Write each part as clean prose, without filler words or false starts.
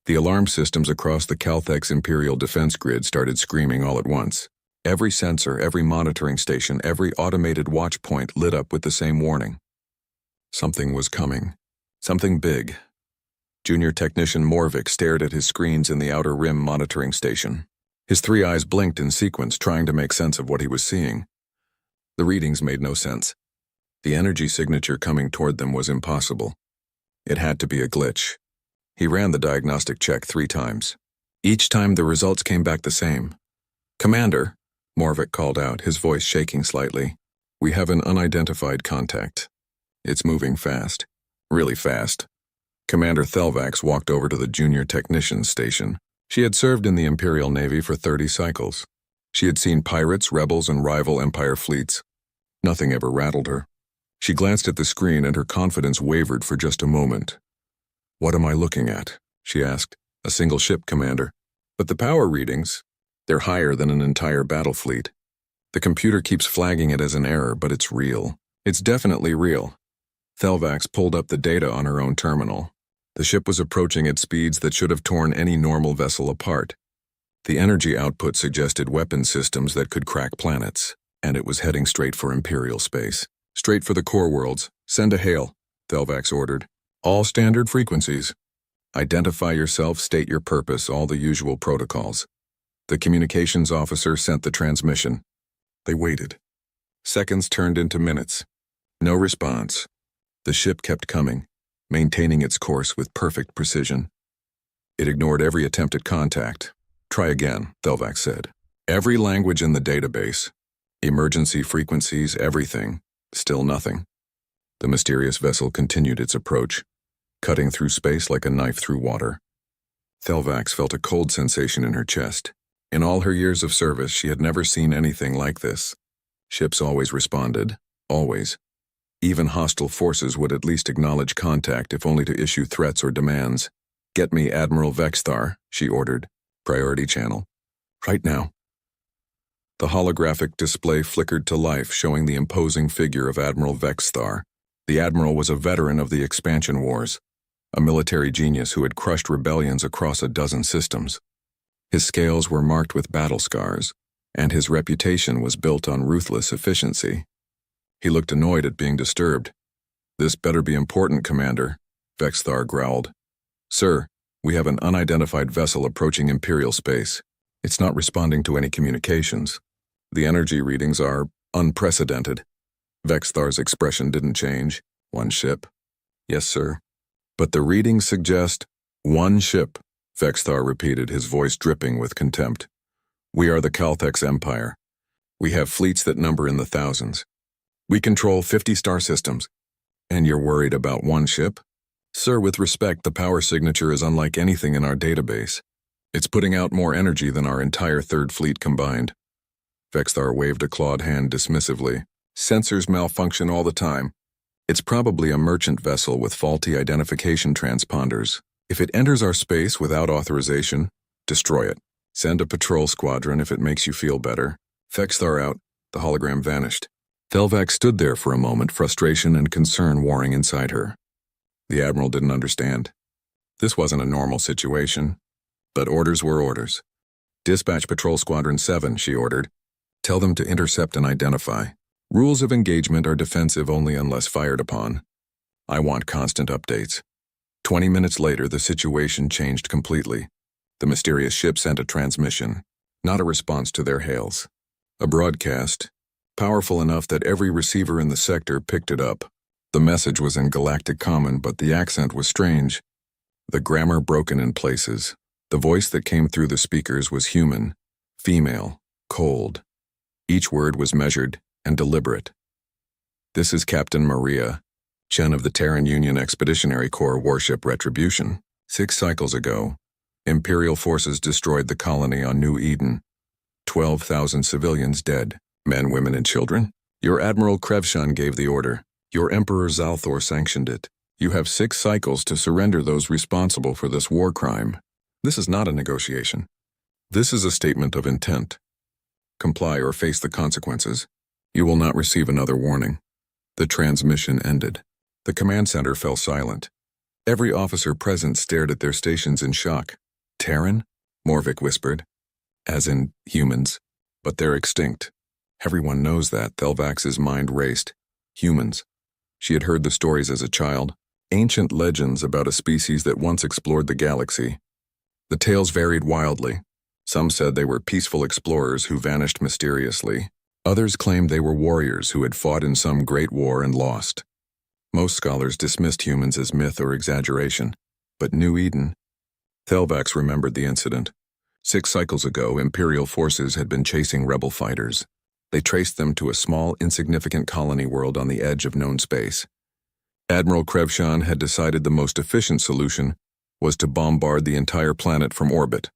The alarm systems across the Calthex Imperial defense grid started screaming all at once. Every sensor, every monitoring station, every automated watch point lit up with the same warning. Something was coming. Something big. Junior Technician Morvik stared at his screens in the outer rim monitoring station. His three eyes blinked in sequence, trying to make sense of what he was seeing. The readings made no sense. The energy signature coming toward them was impossible. It had to be a glitch. He ran the diagnostic check 3 times. Each time the results came back the same. "Commander," Morvik called out, his voice shaking slightly. "We have an unidentified contact. It's moving fast. Really fast." Commander Thelvax walked over to the junior technician's station. She had served in the Imperial Navy for 30 cycles. She had seen pirates, rebels, and rival Empire fleets. Nothing ever rattled her. She glanced at the screen and her confidence wavered for just a moment. "What am I looking at?" she asked. "A single ship, Commander. But the power readings, they're higher than an entire battle fleet. The computer keeps flagging it as an error, but it's real. It's definitely real." Thelvax pulled up the data on her own terminal. The ship was approaching at speeds that should have torn any normal vessel apart. The energy output suggested weapon systems that could crack planets, and it was heading straight for Imperial space. "Straight for the core worlds. Send a hail," Thelvax ordered. "All standard frequencies. Identify yourself, state your purpose, all the usual protocols." The communications officer sent the transmission. They waited. Seconds turned into minutes. No response. The ship kept coming, maintaining its course with perfect precision. It ignored every attempt at contact. "Try again," Thelvax said. "Every language in the database. Emergency frequencies, everything. Still nothing." The mysterious vessel continued its approach, cutting through space like a knife through water. Thelvax felt a cold sensation in her chest. In all her years of service, she had never seen anything like this. Ships always responded. Always. Even hostile forces would at least acknowledge contact, if only to issue threats or demands. "Get me Admiral Vexthar," she ordered. "Priority channel. Right now." The holographic display flickered to life, showing the imposing figure of Admiral Vexthar. The Admiral was a veteran of the expansion wars, a military genius who had crushed rebellions across a dozen systems. His scales were marked with battle scars, and his reputation was built on ruthless efficiency. He looked annoyed at being disturbed. "This better be important, Commander," Vexthar growled. "Sir, we have an unidentified vessel approaching Imperial space. It's not responding to any communications. The energy readings are unprecedented." Vexthar's expression didn't change. "One ship?" "Yes, sir." "But the readings suggest—" "One ship," Vexthar repeated, his voice dripping with contempt. "We are the Calthex Empire. We have fleets that number in the thousands. We control 50 star systems. And you're worried about one ship? Sir, with respect, the power signature is unlike anything in our database. It's putting out more energy than our entire third fleet combined." Vexthar waved a clawed hand dismissively. "Sensors malfunction all the time. It's probably a merchant vessel with faulty identification transponders. If it enters our space without authorization, destroy it. Send a patrol squadron if it makes you feel better." Vexthar out, the hologram vanished. Thelvax stood there for a moment, frustration and concern warring inside her. The Admiral didn't understand. This wasn't a normal situation. But orders were orders. "Dispatch Patrol Squadron 7, she ordered. "Tell them to intercept and identify. Rules of engagement are defensive only unless fired upon. I want constant updates." 20 minutes later, the situation changed completely. The mysterious ship sent a transmission, not a response to their hails. A broadcast, powerful enough that every receiver in the sector picked it up. The message was in Galactic Common, but the accent was strange. The grammar broken in places. The voice that came through the speakers was human, female, cold. Each word was measured and deliberate. "This is Captain Maria, Chen of the Terran Union Expeditionary Corps warship Retribution. 6 cycles ago, Imperial forces destroyed the colony on New Eden. 12,000 civilians dead, men, women, and children. Your Admiral Krevshan gave the order. Your Emperor Zalthor sanctioned it. You have 6 cycles to surrender those responsible for this war crime. This is not a negotiation. This is a statement of intent. Comply or face the consequences. You will not receive another warning." The transmission ended. The command center fell silent. Every officer present stared at their stations in shock. Terran? Morvik whispered. As in, humans. But they're extinct. Everyone knows that, Thelvax's mind raced. Humans. She had heard the stories as a child. Ancient legends about a species that once explored the galaxy. The tales varied wildly. Some said they were peaceful explorers who vanished mysteriously. Others claimed they were warriors who had fought in some great war and lost. Most scholars dismissed humans as myth or exaggeration. But New Eden? Thelvax remembered the incident. 6 cycles ago, Imperial forces had been chasing rebel fighters. They traced them to a small, insignificant colony world on the edge of known space. Admiral Krevshan had decided the most efficient solution was to bombard the entire planet from orbit.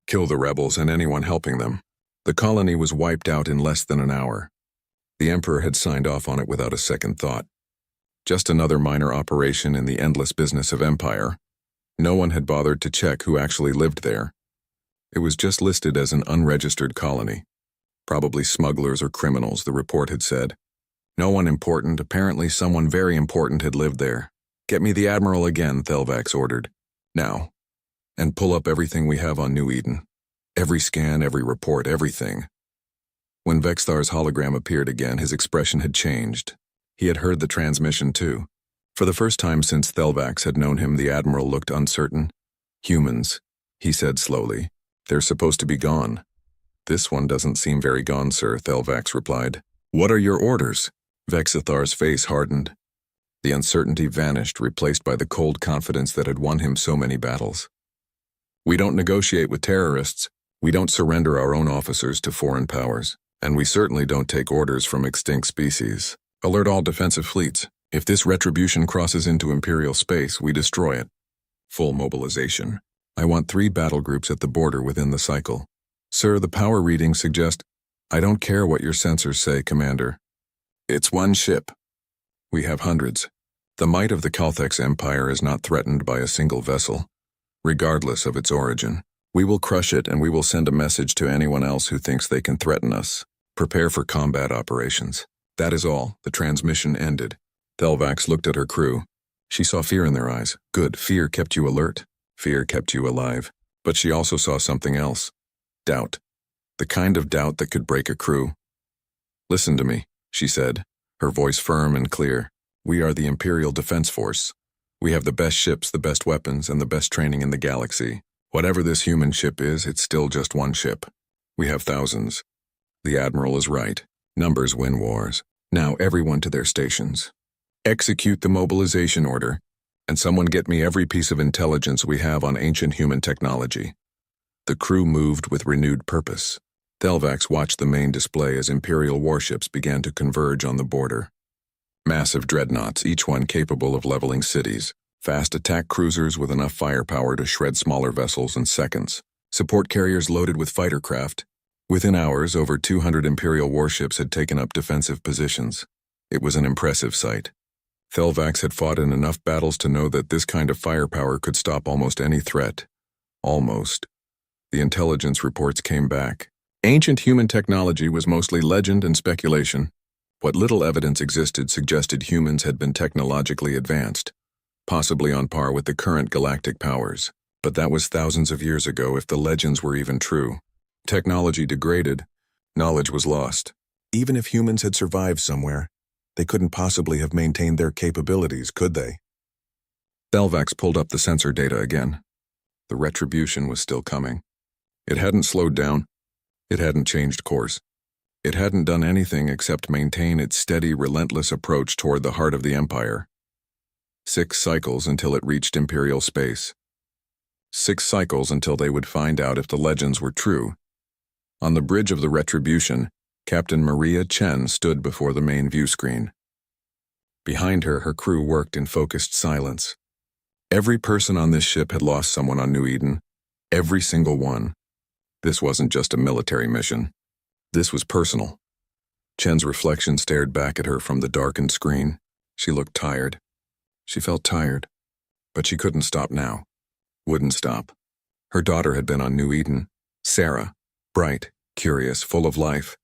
Kill the rebels and anyone helping them. The colony was wiped out in less than an hour. The Emperor had signed off on it without a second thought. Just another minor operation in the endless business of empire. No one had bothered to check who actually lived there. It was just listed as an unregistered colony. Probably smugglers or criminals, the report had said. No one important, apparently someone very important had lived there. Get me the Admiral again, Thelvax ordered. Now. And pull up everything we have on New Eden. Every scan, every report, everything. When Vexthar's hologram appeared again, his expression had changed. He had heard the transmission too. For the first time since Thelvax had known him, the Admiral looked uncertain. Humans, he said slowly. They're supposed to be gone. This one doesn't seem very gone, sir, Thelvax replied. What are your orders? Vexithar's face hardened. The uncertainty vanished, replaced by the cold confidence that had won him so many battles. We don't negotiate with terrorists. We don't surrender our own officers to foreign powers. And we certainly don't take orders from extinct species. Alert all defensive fleets. If this retribution crosses into Imperial space, we destroy it. Full mobilization. I want 3 battle groups at the border within the cycle. Sir, the power readings suggest... I don't care what your sensors say, Commander. It's one ship. We have hundreds. The might of the Calthex Empire is not threatened by a single vessel, regardless of its origin. We will crush it, and we will send a message to anyone else who thinks they can threaten us. Prepare for combat operations. That is all. The transmission ended. Thelvax looked at her crew. She saw fear in their eyes. Good. Fear kept you alert. Fear kept you alive. But she also saw something else. Doubt. The kind of doubt that could break a crew. Listen to me, she said, her voice firm and clear. We are the Imperial Defense Force. We have the best ships, the best weapons, and the best training in the galaxy. Whatever this human ship is, it's still just one ship. We have thousands. The Admiral is right. Numbers win wars. Now everyone to their stations. Execute the mobilization order, and someone get me every piece of intelligence we have on ancient human technology. The crew moved with renewed purpose. Thelvax watched the main display as Imperial warships began to converge on the border. Massive dreadnoughts, each one capable of leveling cities. Fast attack cruisers with enough firepower to shred smaller vessels in seconds. Support carriers loaded with fighter craft. Within hours, over 200 Imperial warships had taken up defensive positions. It was an impressive sight. Thelvax had fought in enough battles to know that this kind of firepower could stop almost any threat. Almost. The intelligence reports came back. Ancient human technology was mostly legend and speculation. What little evidence existed suggested humans had been technologically advanced, possibly on par with the current galactic powers. But that was thousands of years ago, if the legends were even true. Technology degraded, knowledge was lost. Even if humans had survived somewhere, they couldn't possibly have maintained their capabilities, could they? Thelvax pulled up the sensor data again. The retribution was still coming. It hadn't slowed down. It hadn't changed course. It hadn't done anything except maintain its steady, relentless approach toward the heart of the Empire. 6 cycles until it reached Imperial space. 6 cycles until they would find out if the legends were true. On the bridge of the retribution, Captain Maria Chen stood before the main view screen. Behind her, her crew worked in focused silence. Every person on this ship had lost someone on New Eden. Every single one. This wasn't just a military mission. This was personal. Chen's reflection stared back at her from the darkened screen. She looked tired. She felt tired. But she couldn't stop now. Wouldn't stop. Her daughter had been on New Eden. Sarah. Bright, curious, full of life.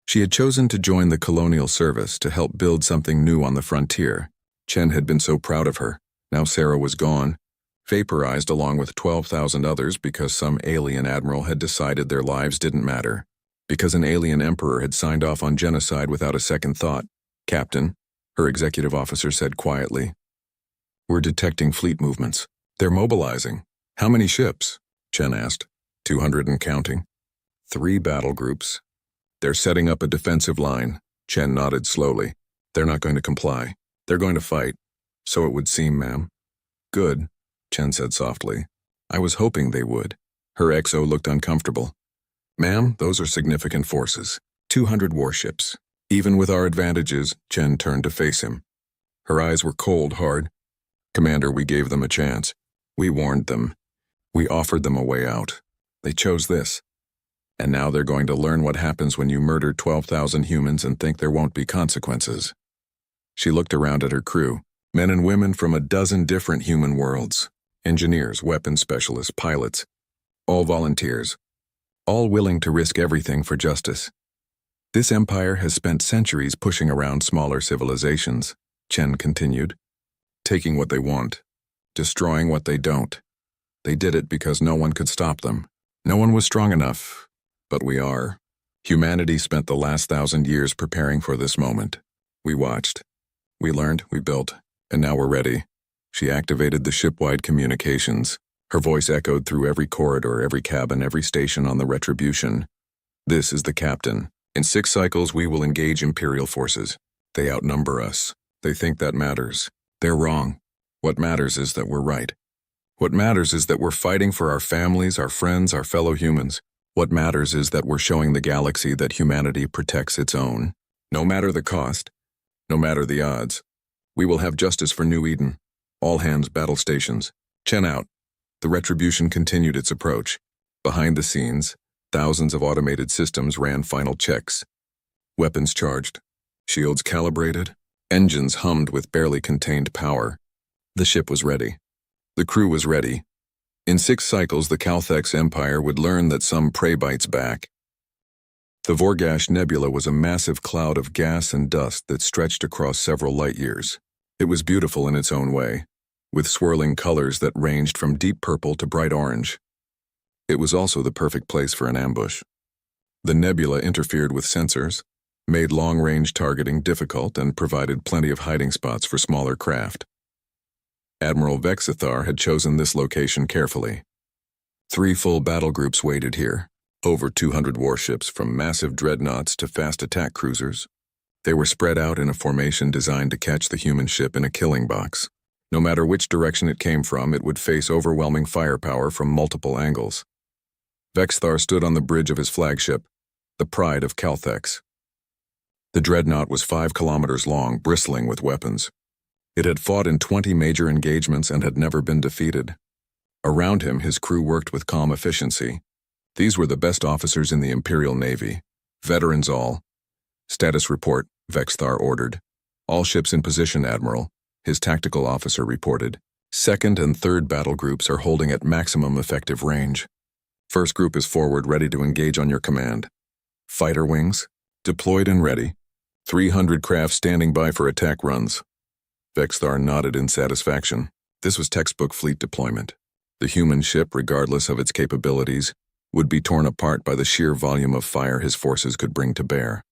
She had chosen to join the colonial service to help build something new on the frontier. Chen had been so proud of her. Now Sarah was gone, vaporized along with 12,000 others because some alien admiral had decided their lives didn't matter. Because an alien emperor had signed off on genocide without a second thought. "Captain," her executive officer said quietly, "we're detecting fleet movements. They're mobilizing." "How many ships?" Chen asked. 200 and counting. 3 battle groups. "They're setting up a defensive line." Chen nodded slowly. "They're not going to comply. They're going to fight." "So it would seem, ma'am." "Good," Chen said softly. "I was hoping they would." Her XO looked uncomfortable. "Ma'am, those are significant forces. 200 warships. Even with our advantages," Chen turned to face him. Her eyes were cold hard. "Commander, we gave them a chance. We warned them. We offered them a way out. They chose this. And now they're going to learn what happens when you murder 12,000 humans and think there won't be consequences." She looked around at her crew, men and women from a dozen different human worlds. Engineers, weapons specialists, pilots. All volunteers. All willing to risk everything for justice. "This empire has spent centuries pushing around smaller civilizations," Chen continued. "Taking what they want. Destroying what they don't. They did it because no one could stop them. No one was strong enough. But we are. Humanity spent the last 1,000 years preparing for this moment. We watched. We learned, we built, and now we're ready." She activated the ship-wide communications. Her voice echoed through every corridor, every cabin, every station on the Retribution. "This is the captain. In 6 cycles we will engage Imperial forces. They outnumber us. They think that matters. They're wrong. What matters is that we're right. What matters is that we're fighting for our families, our friends, our fellow humans. What matters is that we're showing the galaxy that humanity protects its own. No matter the cost, no matter the odds. We will have justice for New Eden. All hands battle stations. Chen out." The Retribution continued its approach. Behind the scenes, thousands of automated systems ran final checks. Weapons charged. Shields calibrated. Engines hummed with barely contained power. The ship was ready. The crew was ready. In 6 cycles, the Calthex Empire would learn that some prey bites back. The Vorgash Nebula was a massive cloud of gas and dust that stretched across several light years. It was beautiful in its own way, with swirling colors that ranged from deep purple to bright orange. It was also the perfect place for an ambush. The nebula interfered with sensors, made long-range targeting difficult, and provided plenty of hiding spots for smaller craft. Admiral Vexithar had chosen this location carefully. 3 full battle groups waited here, over 200 warships from massive dreadnoughts to fast attack cruisers. They were spread out in a formation designed to catch the human ship in a killing box. No matter which direction it came from, it would face overwhelming firepower from multiple angles. Vexthar stood on the bridge of his flagship, the pride of Calthex. The dreadnought was 5 kilometers long, bristling with weapons. It had fought in 20 major engagements and had never been defeated. Around him, his crew worked with calm efficiency. These were the best officers in the Imperial Navy, veterans all. "Status report," Vexthar ordered. "All ships in position, Admiral," his tactical officer reported. "Second and third battle groups are holding at maximum effective range. First group is forward, ready to engage on your command. Fighter wings, deployed and ready. 300 craft standing by for attack runs." Vexthar nodded in satisfaction. This was textbook fleet deployment. The human ship, regardless of its capabilities, would be torn apart by the sheer volume of fire his forces could bring to bear.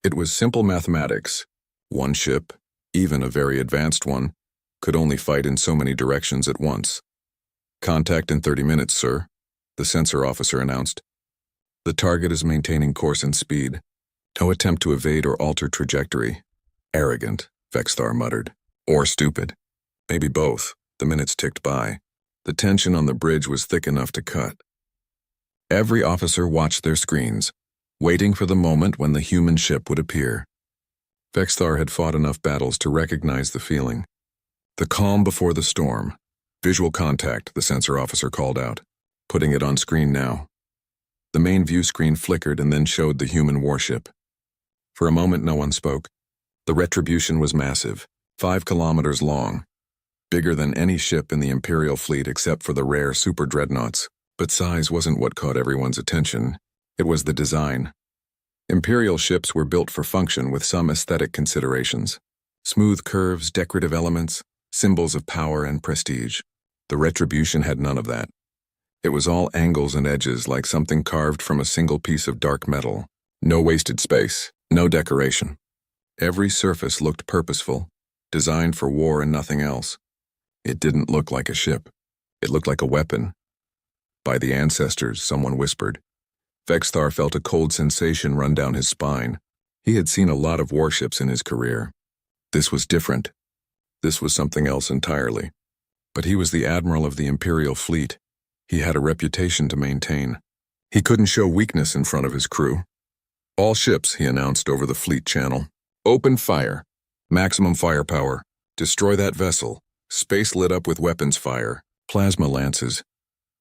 It was simple mathematics. One ship, even a very advanced one, could only fight in so many directions at once. "Contact in 30 minutes, sir," the sensor officer announced. "The target is maintaining course and speed. No attempt to evade or alter trajectory." "Arrogant," Vexthar muttered. "Or stupid. Maybe both." The minutes ticked by. The tension on the bridge was thick enough to cut. Every officer watched their screens, waiting for the moment when the human ship would appear. Vexthar had fought enough battles to recognize the feeling. "The calm before the storm. Visual contact," the sensor officer called out, putting it on screen now. The main view screen flickered and then showed the human warship. For a moment no one spoke. The Retribution was massive, 5 kilometers long, bigger than any ship in the Imperial fleet except for the rare super dreadnoughts. But size wasn't what caught everyone's attention. It was the design. Imperial ships were built for function with some aesthetic considerations. Smooth curves, decorative elements, symbols of power and prestige. The Retribution had none of that. It was all angles and edges, like something carved from a single piece of dark metal. No wasted space, no decoration. Every surface looked purposeful, designed for war and nothing else. It didn't look like a ship. It looked like a weapon. By the ancestors, someone whispered. Vexthar felt a cold sensation run down his spine. He had seen a lot of warships in his career. This was different. This was something else entirely. But he was the admiral of the Imperial fleet. He had a reputation to maintain. He couldn't show weakness in front of his crew. All ships, he announced over the fleet channel. Open fire. Maximum firepower. Destroy that vessel. Space lit up with weapons fire. Plasma lances.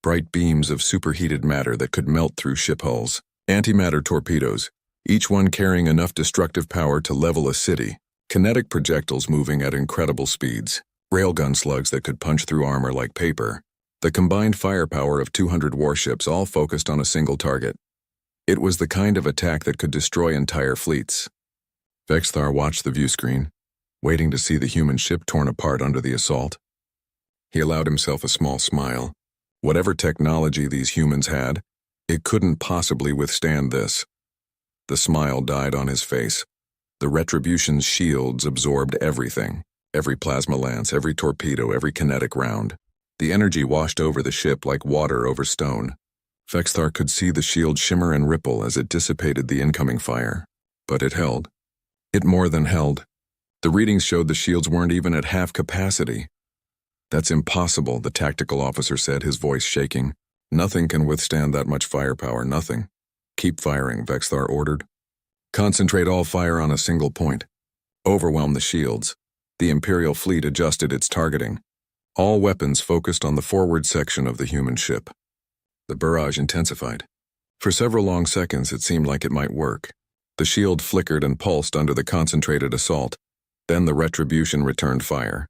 Bright beams of superheated matter that could melt through ship hulls. Antimatter torpedoes, each one carrying enough destructive power to level a city. Kinetic projectiles moving at incredible speeds. Railgun slugs that could punch through armor like paper. The combined firepower of 200 warships all focused on a single target. It was the kind of attack that could destroy entire fleets. Vexthar watched the viewscreen, waiting to see the human ship torn apart under the assault. He allowed himself a small smile. Whatever technology these humans had, it couldn't possibly withstand this. The smile died on his face. The Retribution's shields absorbed everything. Every plasma lance, every torpedo, every kinetic round. The energy washed over the ship like water over stone. Vexthar could see the shield shimmer and ripple as it dissipated the incoming fire. But it held. It more than held. The readings showed the shields weren't even at half capacity. That's impossible, the tactical officer said, his voice shaking. Nothing can withstand that much firepower, nothing. Keep firing, Vexthar ordered. Concentrate all fire on a single point. Overwhelm the shields. The Imperial fleet adjusted its targeting. All weapons focused on the forward section of the human ship. The barrage intensified. For several long seconds it seemed like it might work. The shield flickered and pulsed under the concentrated assault. Then the Retribution returned fire.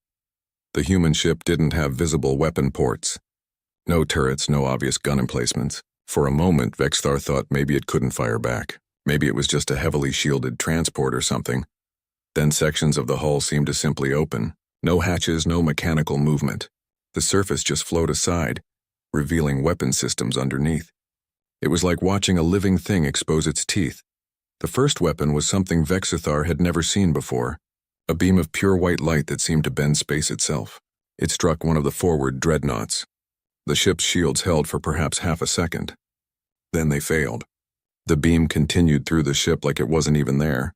The human ship didn't have visible weapon ports. No turrets, no obvious gun emplacements. For a moment, Vexthar thought maybe it couldn't fire back. Maybe it was just a heavily shielded transport or something. Then sections of the hull seemed to simply open. No hatches, no mechanical movement. The surface just flowed aside, revealing weapon systems underneath. It was like watching a living thing expose its teeth. The first weapon was something Vexthar had never seen before. A beam of pure white light that seemed to bend space itself. It struck one of the forward dreadnoughts. The ship's shields held for perhaps half a second. Then they failed. The beam continued through the ship like it wasn't even there.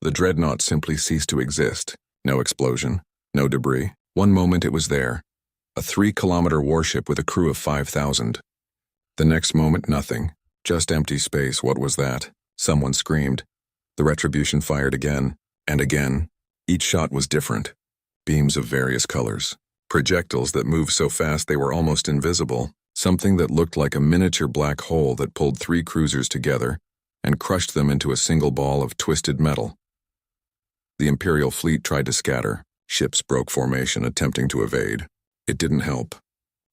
The dreadnought simply ceased to exist. No explosion, no debris. One moment it was there. A 3-kilometer warship with a crew of 5,000. The next moment, nothing. Just empty space. What was that? Someone screamed. The Retribution fired again, and again. Each shot was different. Beams of various colors. Projectiles that moved so fast they were almost invisible. Something that looked like a miniature black hole that pulled 3 cruisers together and crushed them into a single ball of twisted metal. The Imperial fleet tried to scatter. Ships broke formation, attempting to evade. It didn't help.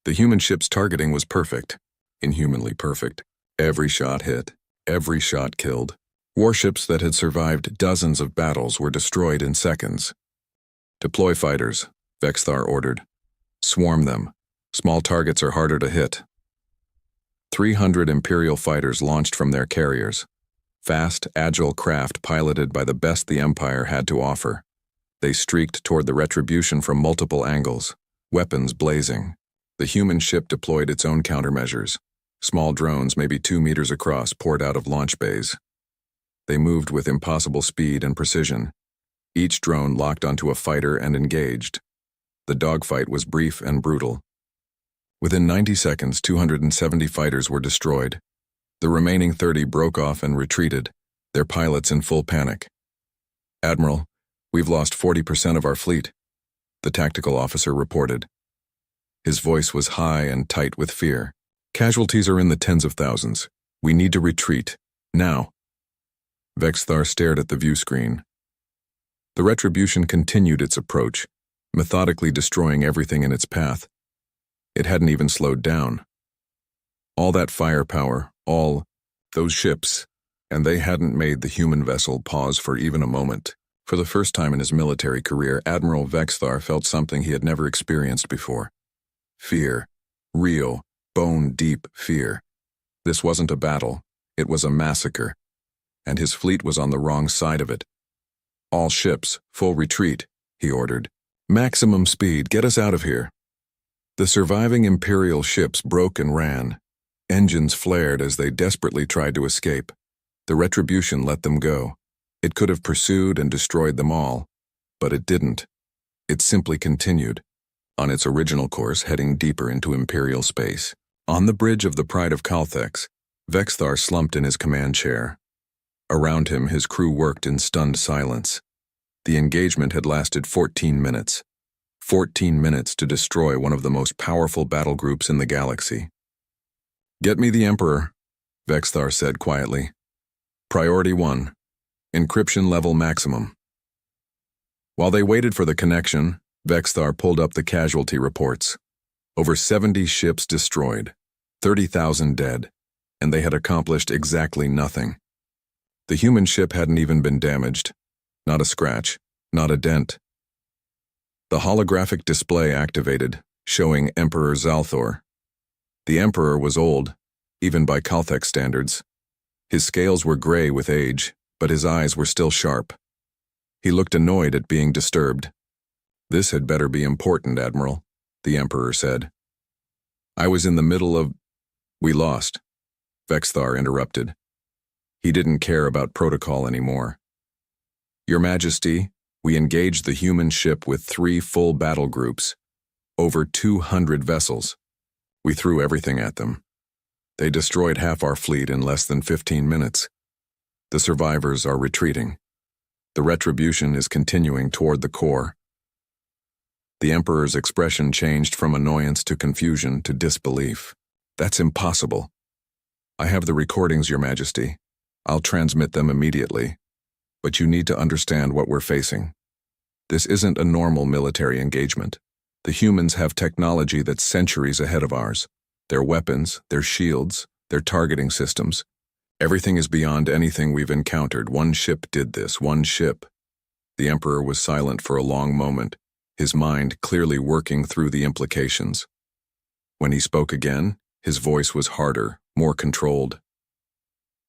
The human ship's targeting was perfect. Inhumanly perfect. Every shot hit. Every shot killed. Warships that had survived dozens of battles were destroyed in seconds. Deploy fighters, Vexthar ordered. Swarm them. Small targets are harder to hit. 300 Imperial fighters launched from their carriers. Fast, agile craft piloted by the best the Empire had to offer. They streaked toward the Retribution from multiple angles, weapons blazing. The human ship deployed its own countermeasures. Small drones, maybe 2 meters across, poured out of launch bays. They moved with impossible speed and precision. Each drone locked onto a fighter and engaged. The dogfight was brief and brutal. Within 90 seconds, 270 fighters were destroyed. The remaining 30 broke off and retreated, their pilots in full panic. Admiral, we've lost 40% of our fleet, the tactical officer reported. His voice was high and tight with fear. Casualties are in the tens of thousands. We need to retreat, now. Vexthar stared at the viewscreen. The Retribution continued its approach, methodically destroying everything in its path. It hadn't even slowed down. All that firepower, all those ships, and they hadn't made the human vessel pause for even a moment. For the first time in his military career, Admiral Vexthar felt something he had never experienced before. Fear. Real, bone-deep fear. This wasn't a battle, it was a massacre. And his fleet was on the wrong side of it. "All ships, full retreat," he ordered. "Maximum speed, get us out of here." The surviving Imperial ships broke and ran. Engines flared as they desperately tried to escape. The Retribution let them go. It could have pursued and destroyed them all, but it didn't. It simply continued, on its original course heading deeper into Imperial space. On the bridge of the Pride of Calthex, Vexthar slumped in his command chair. Around him, his crew worked in stunned silence. The engagement had lasted 14 minutes. 14 minutes to destroy one of the most powerful battle groups in the galaxy. "Get me the Emperor," Vexthar said quietly. "Priority 1. Encryption level maximum." While they waited for the connection, Vexthar pulled up the casualty reports. Over 70 ships destroyed, 30,000 dead, and they had accomplished exactly nothing. The human ship hadn't even been damaged. Not a scratch, not a dent. The holographic display activated, showing Emperor Zalthor. The Emperor was old, even by Calthex standards. His scales were gray with age, but his eyes were still sharp. He looked annoyed at being disturbed. "This had better be important, Admiral," the Emperor said. "I was in the middle of—" "We lost," Vexthar interrupted. He didn't care about protocol anymore. "Your Majesty, we engaged the human ship with 3 full battle groups, over 200 vessels. We threw everything at them. They destroyed half our fleet in less than 15 minutes. The survivors are retreating. The Retribution is continuing toward the core." The Emperor's expression changed from annoyance to confusion to disbelief. "That's impossible." "I have the recordings, Your Majesty. I'll transmit them immediately. But you need to understand what we're facing. This isn't a normal military engagement. The humans have technology that's centuries ahead of ours. Their weapons, their shields, their targeting systems. Everything is beyond anything we've encountered. One ship did this, one ship." The Emperor was silent for a long moment, his mind clearly working through the implications. When he spoke again, his voice was harder, more controlled.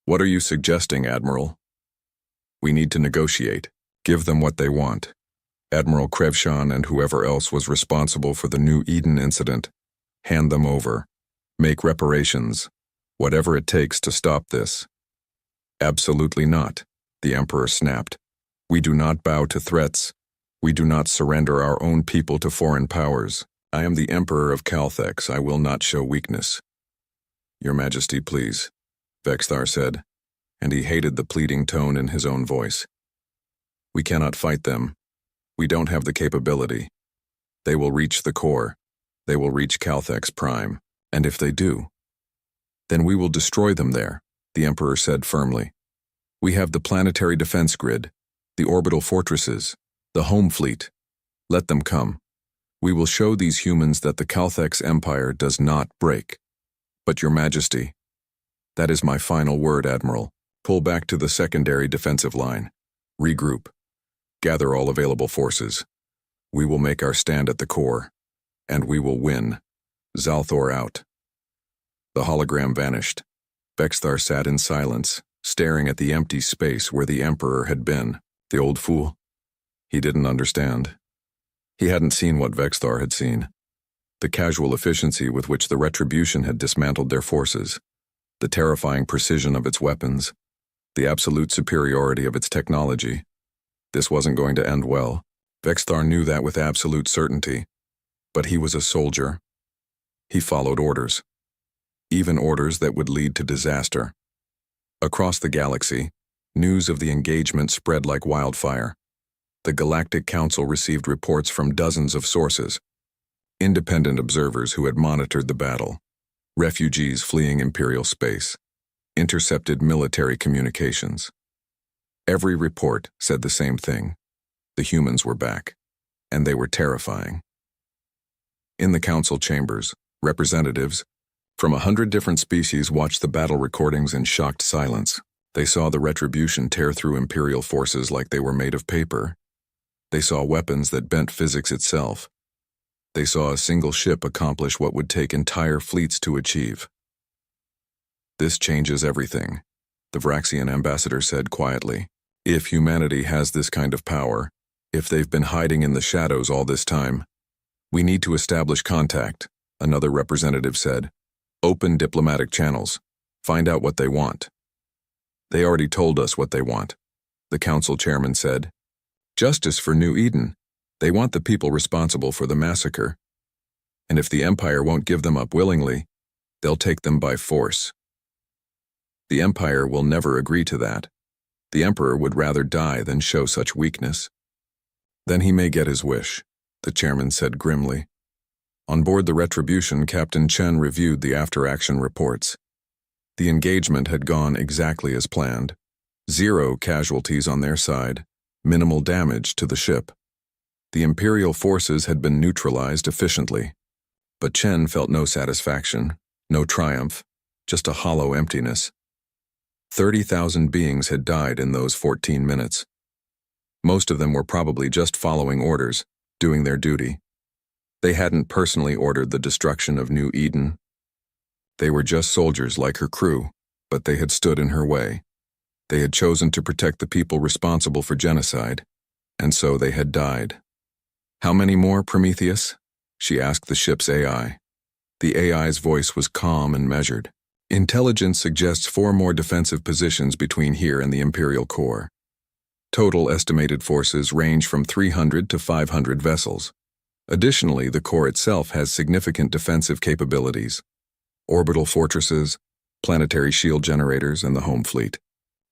"What are you suggesting, Admiral?" "We need to negotiate. Give them what they want. Admiral Krevshan and whoever else was responsible for the New Eden incident. Hand them over. Make reparations. Whatever it takes to stop this." "Absolutely not," the Emperor snapped. "We do not bow to threats. We do not surrender our own people to foreign powers. I am the Emperor of Calthex. I will not show weakness." "Your Majesty, please," Vexthar said, and he hated the pleading tone in his own voice. "We cannot fight them. We don't have the capability. They will reach the core. They will reach Calthex Prime. And if they do, then we will destroy them there," the Emperor said firmly. "We have the planetary defense grid, the orbital fortresses, the home fleet. Let them come. We will show these humans that the Calthex Empire does not break. But Your Majesty, that is my final word, Admiral. Pull back to the secondary defensive line. Regroup. Gather all available forces. We will make our stand at the core. And we will win. Zalthor out." The hologram vanished. Vexthar sat in silence, staring at the empty space where the Emperor had been. The old fool. He didn't understand. He hadn't seen what Vexthar had seen. The casual efficiency with which the Retribution had dismantled their forces. The terrifying precision of its weapons. The absolute superiority of its technology. This wasn't going to end well. Vexthar knew that with absolute certainty. But he was a soldier. He followed orders. Even orders that would lead to disaster. Across the galaxy, news of the engagement spread like wildfire. The Galactic Council received reports from dozens of sources. Independent observers who had monitored the battle. Refugees fleeing Imperial space. Intercepted military communications. Every report said the same thing. The humans were back. And they were terrifying. In the council chambers, representatives from 100 different species watched the battle recordings in shocked silence. They saw the retribution tear through Imperial forces like they were made of paper. They saw weapons that bent physics itself. They saw a single ship accomplish what would take entire fleets to achieve. "This changes everything," the Vraxian ambassador said quietly. "If humanity has this kind of power, if they've been hiding in the shadows all this time, we need to establish contact," another representative said. "Open diplomatic channels. Find out what they want." "They already told us what they want," the council chairman said. "Justice for New Eden. They want the people responsible for the massacre. And if the Empire won't give them up willingly, they'll take them by force. The Empire will never agree to that. The Emperor would rather die than show such weakness." "Then he may get his wish," the chairman said grimly. On board the Retribution, Captain Chen reviewed the after-action reports. The engagement had gone exactly as planned. 0 casualties on their side, minimal damage to the ship. The Imperial forces had been neutralized efficiently. But Chen felt no satisfaction, no triumph, just a hollow emptiness. 30,000 beings had died in those 14 minutes. Most of them were probably just following orders, doing their duty. They hadn't personally ordered the destruction of New Eden. They were just soldiers like her crew, but they had stood in her way. They had chosen to protect the people responsible for genocide, and so they had died. "How many more, Prometheus?" she asked the ship's AI. The AI's voice was calm and measured. "Intelligence suggests 4 more defensive positions between here and the Imperial core. Total estimated forces range from 300 to 500 vessels. Additionally, the core itself has significant defensive capabilities: orbital fortresses, planetary shield generators, and the home fleet."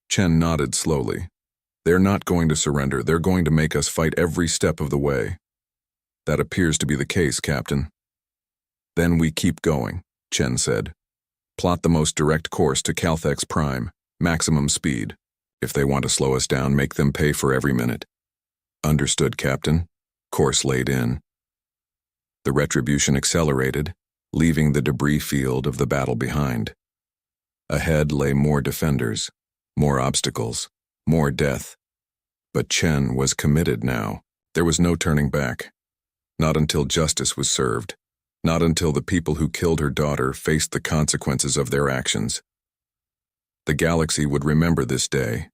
Chen nodded slowly. "They're not going to surrender. They're going to make us fight every step of the way." "That appears to be the case, Captain." "Then we keep going," Chen said. "Plot the most direct course to Calthex Prime, maximum speed. If they want to slow us down, make them pay for every minute." "Understood, Captain." Course laid in. The Retribution accelerated, leaving the debris field of the battle behind. Ahead lay more defenders, more obstacles, more death. But Chen was committed now. There was no turning back. Not until justice was served. Not until the people who killed her daughter faced the consequences of their actions. The galaxy would remember this day,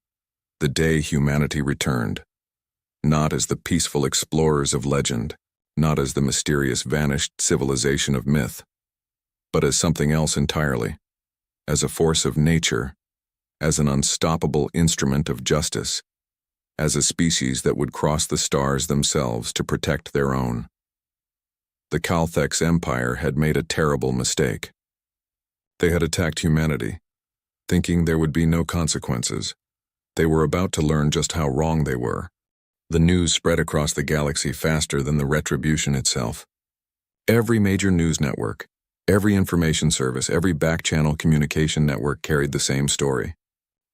the day humanity returned. Not as the peaceful explorers of legend, not as the mysterious vanished civilization of myth, but as something else entirely, as a force of nature, as an unstoppable instrument of justice, as a species that would cross the stars themselves to protect their own. The Calthex Empire had made a terrible mistake. They had attacked humanity, thinking there would be no consequences. They were about to learn just how wrong they were. The news spread across the galaxy faster than the Retribution itself. Every major news network, every information service, every back-channel communication network carried the same story.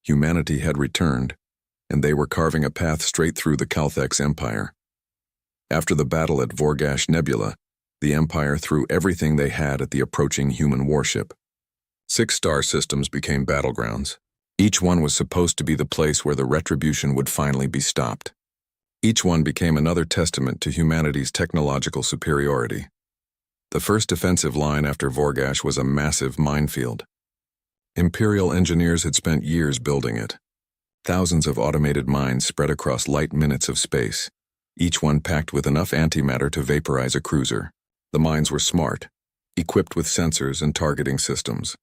Humanity had returned, and they were carving a path straight through the Calthex Empire. After the battle at Vorgash Nebula, the Empire threw everything they had at the approaching human warship. 6 star systems became battlegrounds. Each one was supposed to be the place where the Retribution would finally be stopped. Each one became another testament to humanity's technological superiority. The first defensive line after Vorgash was a massive minefield. Imperial engineers had spent years building it. Thousands of automated mines spread across light minutes of space, each one packed with enough antimatter to vaporize a cruiser. The mines were smart, equipped with sensors and targeting systems.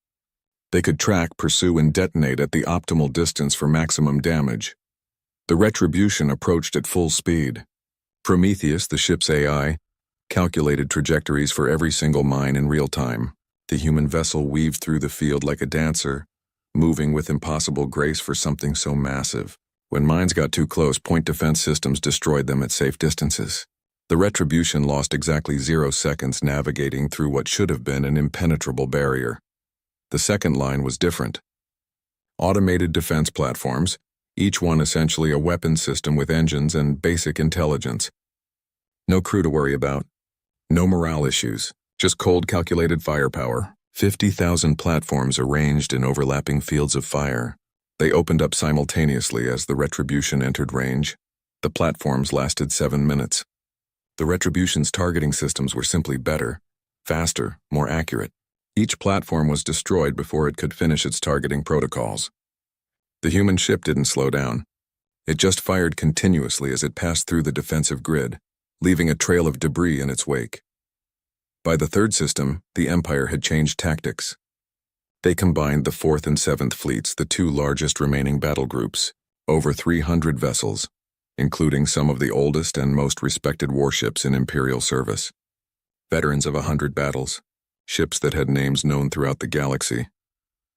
They could track, pursue, and detonate at the optimal distance for maximum damage. The Retribution approached at full speed. Prometheus, the ship's AI, calculated trajectories for every single mine in real time. The human vessel weaved through the field like a dancer, moving with impossible grace for something so massive. When mines got too close, point defense systems destroyed them at safe distances. The Retribution lost exactly 0 seconds navigating through what should have been an impenetrable barrier. The second line was different. Automated defense platforms, each one essentially a weapon system with engines and basic intelligence. No crew to worry about. No morale issues, just cold calculated firepower. 50,000 platforms arranged in overlapping fields of fire. They opened up simultaneously as the Retribution entered range. The platforms lasted 7 minutes. The Retribution's targeting systems were simply better, faster, more accurate. Each platform was destroyed before it could finish its targeting protocols. The human ship didn't slow down. It just fired continuously as it passed through the defensive grid, leaving a trail of debris in its wake. By the third system, the Empire had changed tactics. They combined the 4th and 7th fleets, the two largest remaining battle groups, over 300 vessels, including some of the oldest and most respected warships in Imperial service. Veterans of 100 battles, ships that had names known throughout the galaxy.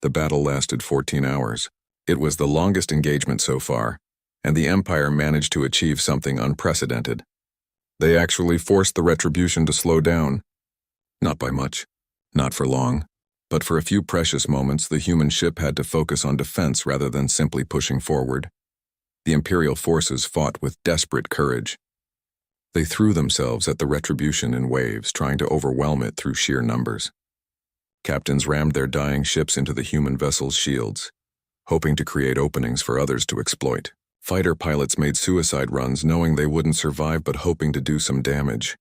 The battle lasted 14 hours. It was the longest engagement so far, and the Empire managed to achieve something unprecedented. They actually forced the Retribution to slow down. Not by much, not for long, but for a few precious moments the human ship had to focus on defense rather than simply pushing forward. The Imperial forces fought with desperate courage. They threw themselves at the Retribution in waves, trying to overwhelm it through sheer numbers. Captains rammed their dying ships into the human vessel's shields, hoping to create openings for others to exploit. Fighter pilots made suicide runs knowing they wouldn't survive but hoping to do some damage.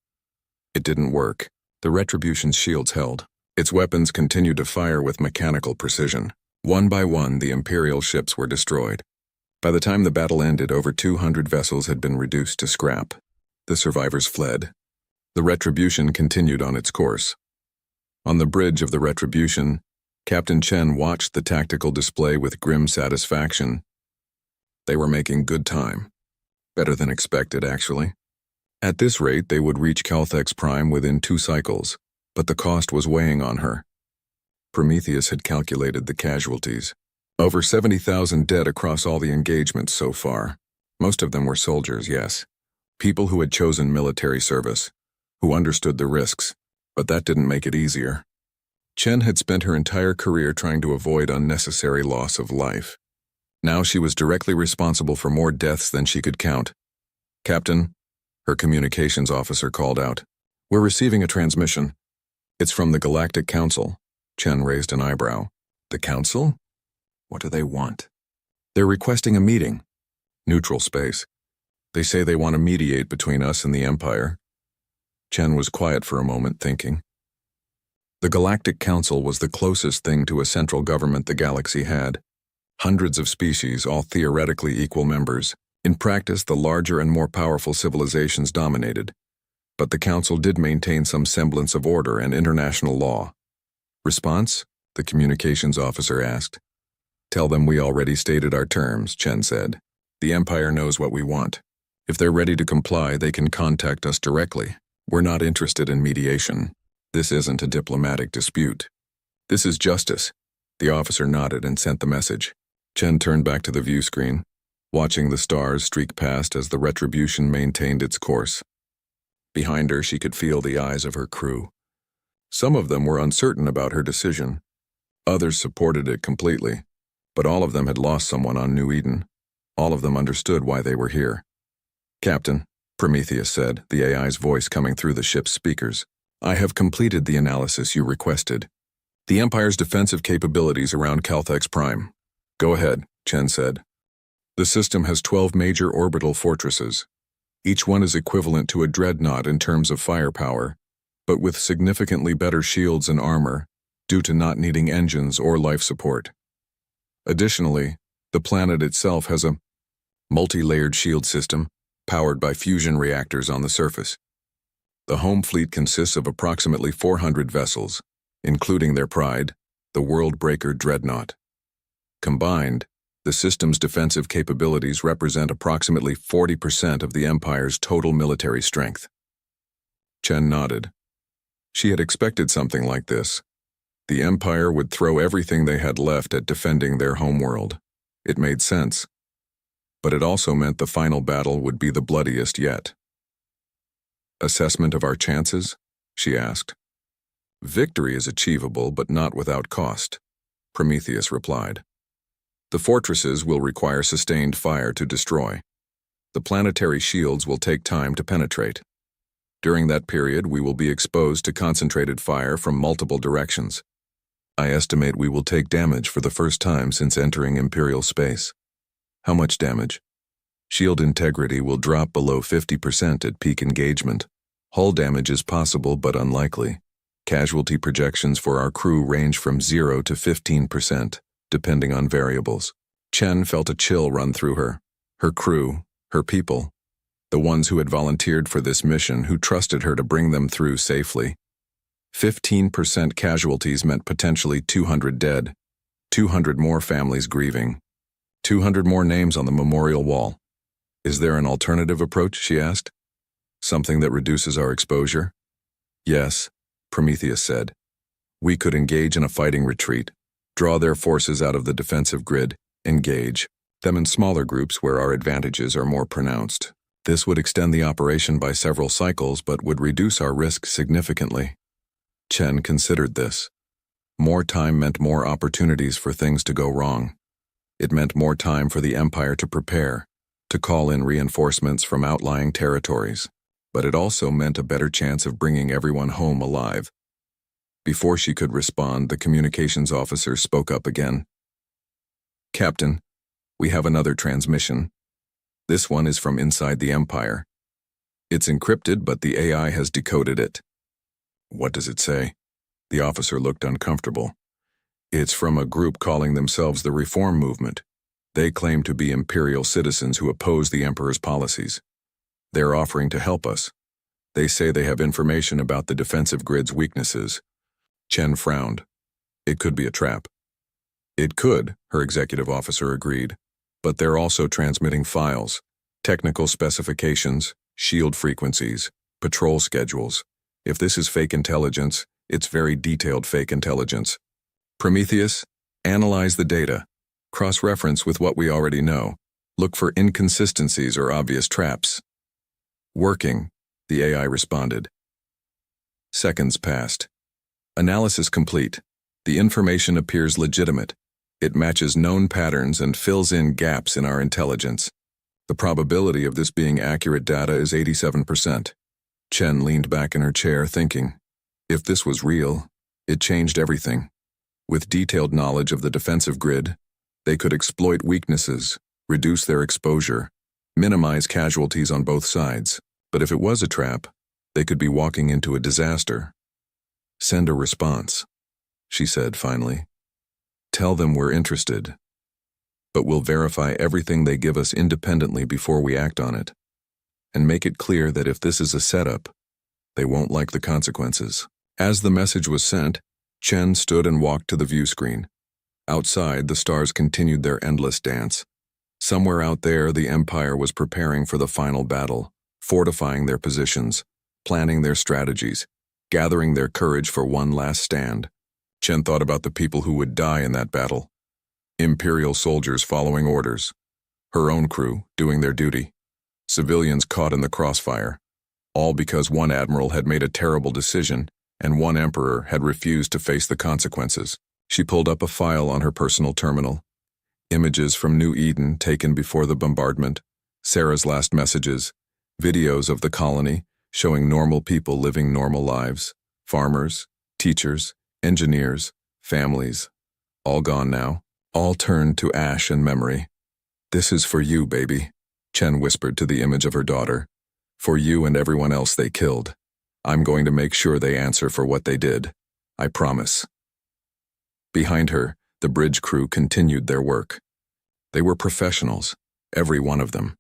It didn't work. The Retribution's shields held. Its weapons continued to fire with mechanical precision. One by one, the Imperial ships were destroyed. By the time the battle ended, over 200 vessels had been reduced to scrap. The survivors fled. The Retribution continued on its course. On the bridge of the Retribution, Captain Chen watched the tactical display with grim satisfaction. They were making good time. Better than expected, actually. At this rate, they would reach Calthex Prime within 2 cycles, but the cost was weighing on her. Prometheus had calculated the casualties. Over 70,000 dead across all the engagements so far. Most of them were soldiers, yes. People who had chosen military service, who understood the risks, but that didn't make it easier. Chen had spent her entire career trying to avoid unnecessary loss of life. Now she was directly responsible for more deaths than she could count. "Captain," her communications officer called out, "we're receiving a transmission. It's from the Galactic Council." Chen raised an eyebrow. "The Council? What do they want?" "They're requesting a meeting. Neutral space. They say they want to mediate between us and the Empire." Chen was quiet for a moment, thinking. The Galactic Council was the closest thing to a central government the galaxy had. Hundreds of species, all theoretically equal members. In practice, the larger and more powerful civilizations dominated. But the Council did maintain some semblance of order and international law. "Response?" the communications officer asked. "Tell them we already stated our terms," Chen said. "The Empire knows what we want. If they're ready to comply, they can contact us directly. We're not interested in mediation. This isn't a diplomatic dispute. This is justice." The officer nodded and sent the message. Chen turned back to the view screen, watching the stars streak past as the Retribution maintained its course. Behind her, she could feel the eyes of her crew. Some of them were uncertain about her decision. Others supported it completely, but all of them had lost someone on New Eden. All of them understood why they were here. "Captain," Prometheus said, the AI's voice coming through the ship's speakers, "I have completed the analysis you requested. The Empire's defensive capabilities around Calthex Prime." "Go ahead," Chen said. "The system has 12 major orbital fortresses. Each one is equivalent to a dreadnought in terms of firepower, but with significantly better shields and armor, due to not needing engines or life support. Additionally, the planet itself has a multi-layered shield system, powered by fusion reactors on the surface. The home fleet consists of approximately 400 vessels, including their pride, the World-Breaker Dreadnought. Combined, the system's defensive capabilities represent approximately 40% of the Empire's total military strength." Chen nodded. She had expected something like this. The Empire would throw everything they had left at defending their homeworld. It made sense. But it also meant the final battle would be the bloodiest yet. "Assessment of our chances?" she asked. "Victory is achievable, but not without cost," Prometheus replied. "The fortresses will require sustained fire to destroy. The planetary shields will take time to penetrate. During that period, we will be exposed to concentrated fire from multiple directions. I estimate we will take damage for the first time since entering Imperial space. How much damage? Shield integrity will drop below 50% at peak engagement. Hull damage is possible but unlikely. Casualty projections for our crew range from 0 to 15%, depending on variables. Chen felt a chill run through her. Her crew, her people, the ones who had volunteered for this mission, who trusted her to bring them through safely. 15% casualties meant potentially 200 dead, 200 more families grieving, 200 more names on the memorial wall. Is there an alternative approach, she asked? Something that reduces our exposure? Yes, Prometheus said. We could engage in a fighting retreat, draw their forces out of the defensive grid, engage them in smaller groups where our advantages are more pronounced. This would extend the operation by several cycles but would reduce our risk significantly. Chen considered this. More time meant more opportunities for things to go wrong. It meant more time for the Empire to prepare, to call in reinforcements from outlying territories. But it also meant a better chance of bringing everyone home alive. Before she could respond, the communications officer spoke up again. Captain, we have another transmission. This one is from inside the Empire. It's encrypted, but the AI has decoded it. What does it say? The officer looked uncomfortable. It's from a group calling themselves the Reform Movement. They claim to be Imperial citizens who oppose the Emperor's policies. They're offering to help us. They say they have information about the defensive grid's weaknesses. Chen frowned. It could be a trap. It could, her executive officer agreed. But they're also transmitting files, technical specifications, shield frequencies, patrol schedules. If this is fake intelligence, it's very detailed fake intelligence. Prometheus, analyze the data. Cross-reference with what we already know. Look for inconsistencies or obvious traps. Working, the AI responded. Seconds passed. Analysis complete. The information appears legitimate. It matches known patterns and fills in gaps in our intelligence. The probability of this being accurate data is 87%. Chen leaned back in her chair, thinking. If this was real, it changed everything. With detailed knowledge of the defensive grid, they could exploit weaknesses, reduce their exposure, minimize casualties on both sides. But if it was a trap, they could be walking into a disaster. Send a response, she said finally. Tell them we're interested, but we'll verify everything they give us independently before we act on it. And make it clear that if this is a setup, they won't like the consequences. As the message was sent, Chen stood and walked to the view screen. Outside, the stars continued their endless dance. Somewhere out there, the Empire was preparing for the final battle, fortifying their positions, planning their strategies, gathering their courage for one last stand. Chen thought about the people who would die in that battle. Imperial soldiers following orders. Her own crew doing their duty. Civilians caught in the crossfire. All because one admiral had made a terrible decision and one emperor had refused to face the consequences. She pulled up a file on her personal terminal. Images from New Eden taken before the bombardment. Sarah's last messages. Videos of the colony showing normal people living normal lives. Farmers, teachers, engineers, families. All gone now. All turned to ash and memory. This is for you, baby, Chen whispered to the image of her daughter. For you and everyone else they killed. I'm going to make sure they answer for what they did. I promise. Behind her, the bridge crew continued their work. They were professionals, every one of them.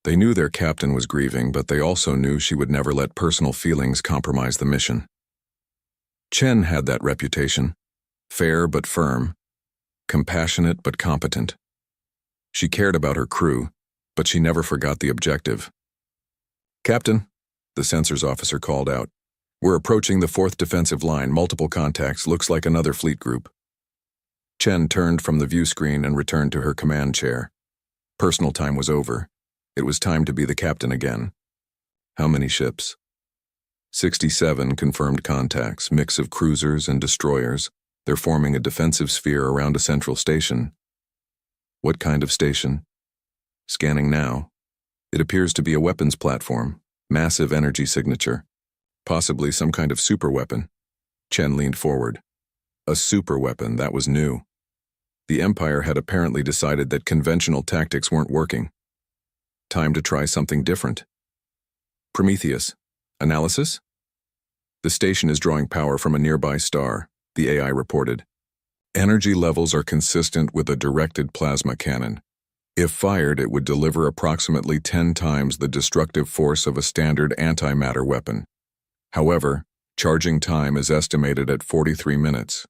They knew their captain was grieving, but they also knew she would never let personal feelings compromise the mission. Chen had that reputation. Fair but firm. Compassionate but competent. She cared about her crew, but she never forgot the objective. Captain, the sensors officer called out. We're approaching the 4th defensive line, multiple contacts, looks like another fleet group. Chen turned from the view screen and returned to her command chair. Personal time was over. It was time to be the captain again. How many ships? 67 confirmed contacts, mix of cruisers and destroyers. They're forming a defensive sphere around a central station. What kind of station? Scanning now. It appears to be a weapons platform, massive energy signature. Possibly some kind of superweapon. Chen leaned forward. A superweapon, that was new. The Empire had apparently decided that conventional tactics weren't working. Time to try something different. Prometheus. Analysis? The station is drawing power from a nearby star, the AI reported. Energy levels are consistent with a directed plasma cannon. If fired, it would deliver approximately 10 times the destructive force of a standard antimatter weapon. However, charging time is estimated at 43 minutes.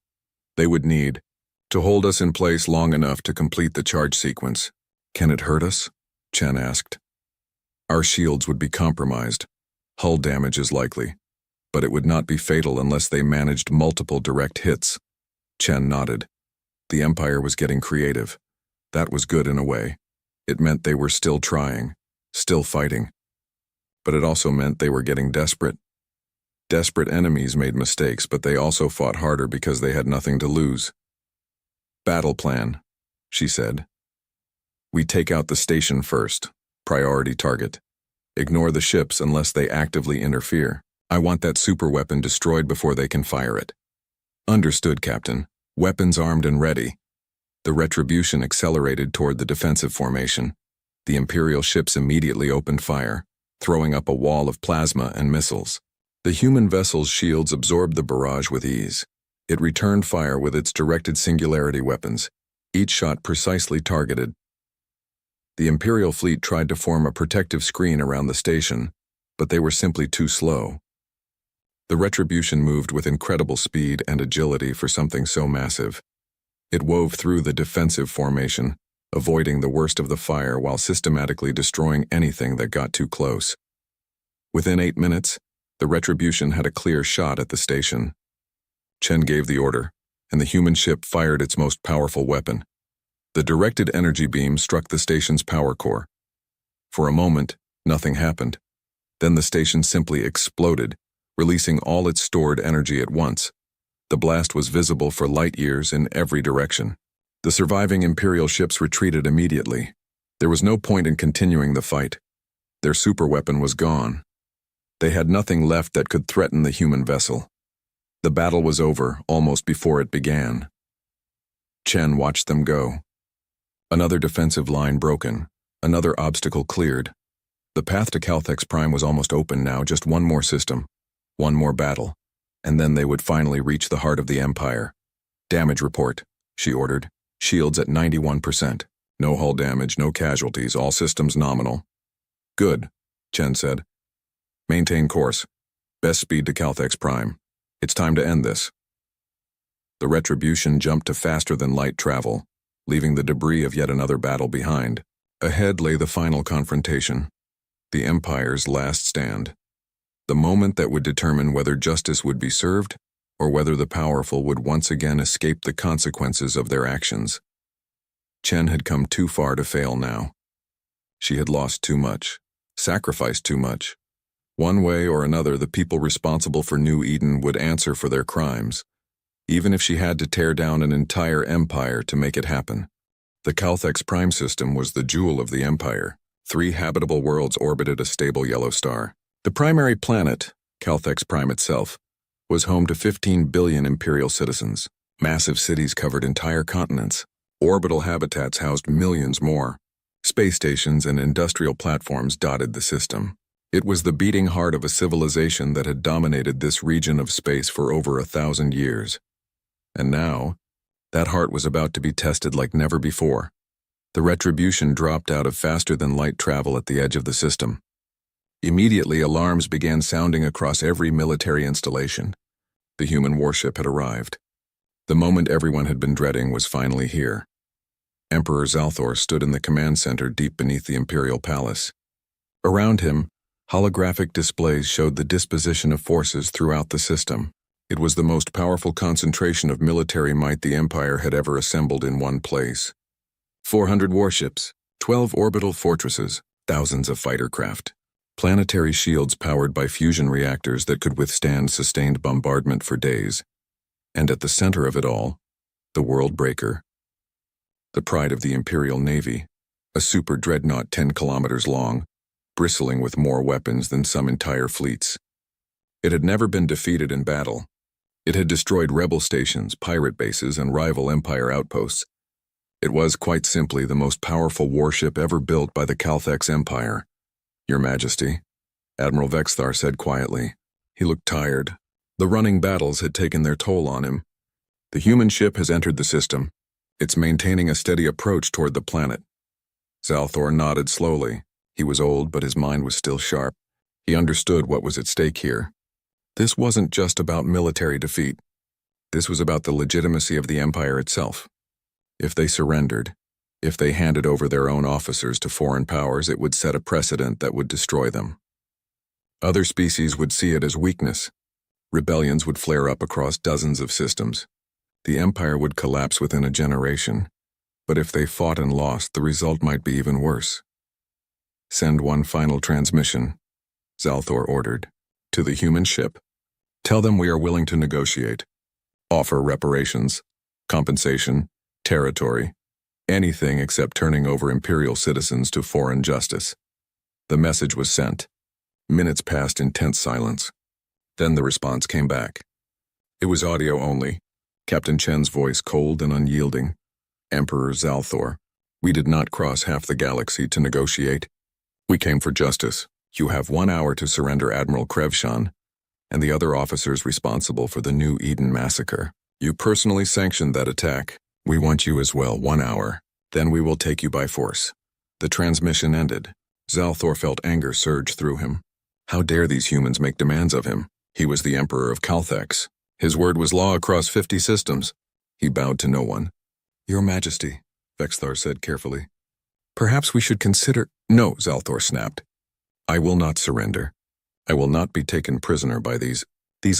They would need to hold us in place long enough to complete the charge sequence. Can it hurt us? Chen asked. Our shields would be compromised. Hull damage is likely, but it would not be fatal unless they managed multiple direct hits. Chen nodded. The Empire was getting creative. That was good in a way. It meant they were still trying, still fighting. But it also meant they were getting desperate. Desperate enemies made mistakes, but they also fought harder because they had nothing to lose. Battle plan, she said. We take out the station first. Priority target. Ignore the ships unless they actively interfere. I want that superweapon destroyed before they can fire it. Understood, Captain. Weapons armed and ready. The Retribution accelerated toward the defensive formation. The Imperial ships immediately opened fire, throwing up a wall of plasma and missiles. The human vessel's shields absorbed the barrage with ease. It returned fire with its directed singularity weapons, each shot precisely targeted. The Imperial fleet tried to form a protective screen around the station, but they were simply too slow. The Retribution moved with incredible speed and agility for something so massive. It wove through the defensive formation, avoiding the worst of the fire while systematically destroying anything that got too close. Within 8 minutes, the Retribution had a clear shot at the station. Chen gave the order, and the human ship fired its most powerful weapon. The directed energy beam struck the station's power core. For a moment, nothing happened. Then the station simply exploded, releasing all its stored energy at once. The blast was visible for light years in every direction. The surviving Imperial ships retreated immediately. There was no point in continuing the fight. Their superweapon was gone. They had nothing left that could threaten the human vessel. The battle was over almost before it began. Chen watched them go. Another defensive line broken, another obstacle cleared. The path to Calthex Prime was almost open now, just one more system, one more battle, and then they would finally reach the heart of the Empire. Damage report, she ordered. Shields at 91%. No hull damage, no casualties, all systems nominal. Good, Chen said. Maintain course. Best speed to Calthex Prime. It's time to end this. The Retribution jumped to faster-than-light travel, leaving the debris of yet another battle behind. Ahead lay the final confrontation, the Empire's last stand. The moment that would determine whether justice would be served or whether the powerful would once again escape the consequences of their actions. Chen had come too far to fail now. She had lost too much, sacrificed too much. One way or another, the people responsible for New Eden would answer for their crimes, even if she had to tear down an entire empire to make it happen. The Calthex Prime system was the jewel of the Empire. 3 habitable worlds orbited a stable yellow star. The primary planet, Calthex Prime itself, was home to 15 billion Imperial citizens. Massive cities covered entire continents. Orbital habitats housed millions more. Space stations and industrial platforms dotted the system. It was the beating heart of a civilization that had dominated this region of space for over 1,000 years. And now, that heart was about to be tested like never before. The Retribution dropped out of faster-than-light travel at the edge of the system. Immediately, alarms began sounding across every military installation. The human warship had arrived. The moment everyone had been dreading was finally here. Emperor Zalthor stood in the command center deep beneath the Imperial Palace. Around him, holographic displays showed the disposition of forces throughout the system. It was the most powerful concentration of military might the Empire had ever assembled in one place. 400 warships, 12 orbital fortresses, thousands of fighter craft. Planetary shields powered by fusion reactors that could withstand sustained bombardment for days. And at the center of it all, the World Breaker. The pride of the Imperial Navy, a super dreadnought 10 kilometers long, bristling with more weapons than some entire fleets. It had never been defeated in battle, It had destroyed rebel stations, pirate bases, and rival empire outposts. It was, quite simply, the most powerful warship ever built by the Calthex Empire. Your Majesty, Admiral Vexthar said quietly. He looked tired. The running battles had taken their toll on him. The human ship has entered the system. It's maintaining a steady approach toward the planet. Zalthor nodded slowly. He was old, but his mind was still sharp. He understood what was at stake here. This wasn't just about military defeat. This was about the legitimacy of the Empire itself. If they surrendered, if they handed over their own officers to foreign powers, it would set a precedent that would destroy them. Other species would see it as weakness. Rebellions would flare up across dozens of systems. The Empire would collapse within a generation. But if they fought and lost, the result might be even worse. Send one final transmission, Zalthor ordered, to the human ship. Tell them we are willing to negotiate. Offer reparations, compensation, territory, anything except turning over Imperial citizens to foreign justice. The message was sent. Minutes passed in tense silence. Then the response came back. It was audio only, Captain Chen's voice cold and unyielding. Emperor Zalthor, we did not cross half the galaxy to negotiate. We came for justice. You have 1 hour to surrender Admiral Krevshan and the other officers responsible for the New Eden massacre. You personally sanctioned that attack. We want you as well, 1 hour. Then we will take you by force. The transmission ended. Zalthor felt anger surge through him. How dare these humans make demands of him? He was the Emperor of Calthex. His word was law across 50 systems. He bowed to no one. Your Majesty, Vexthar said carefully. Perhaps we should consider— No, Zalthor snapped. I will not surrender. I will not be taken prisoner by these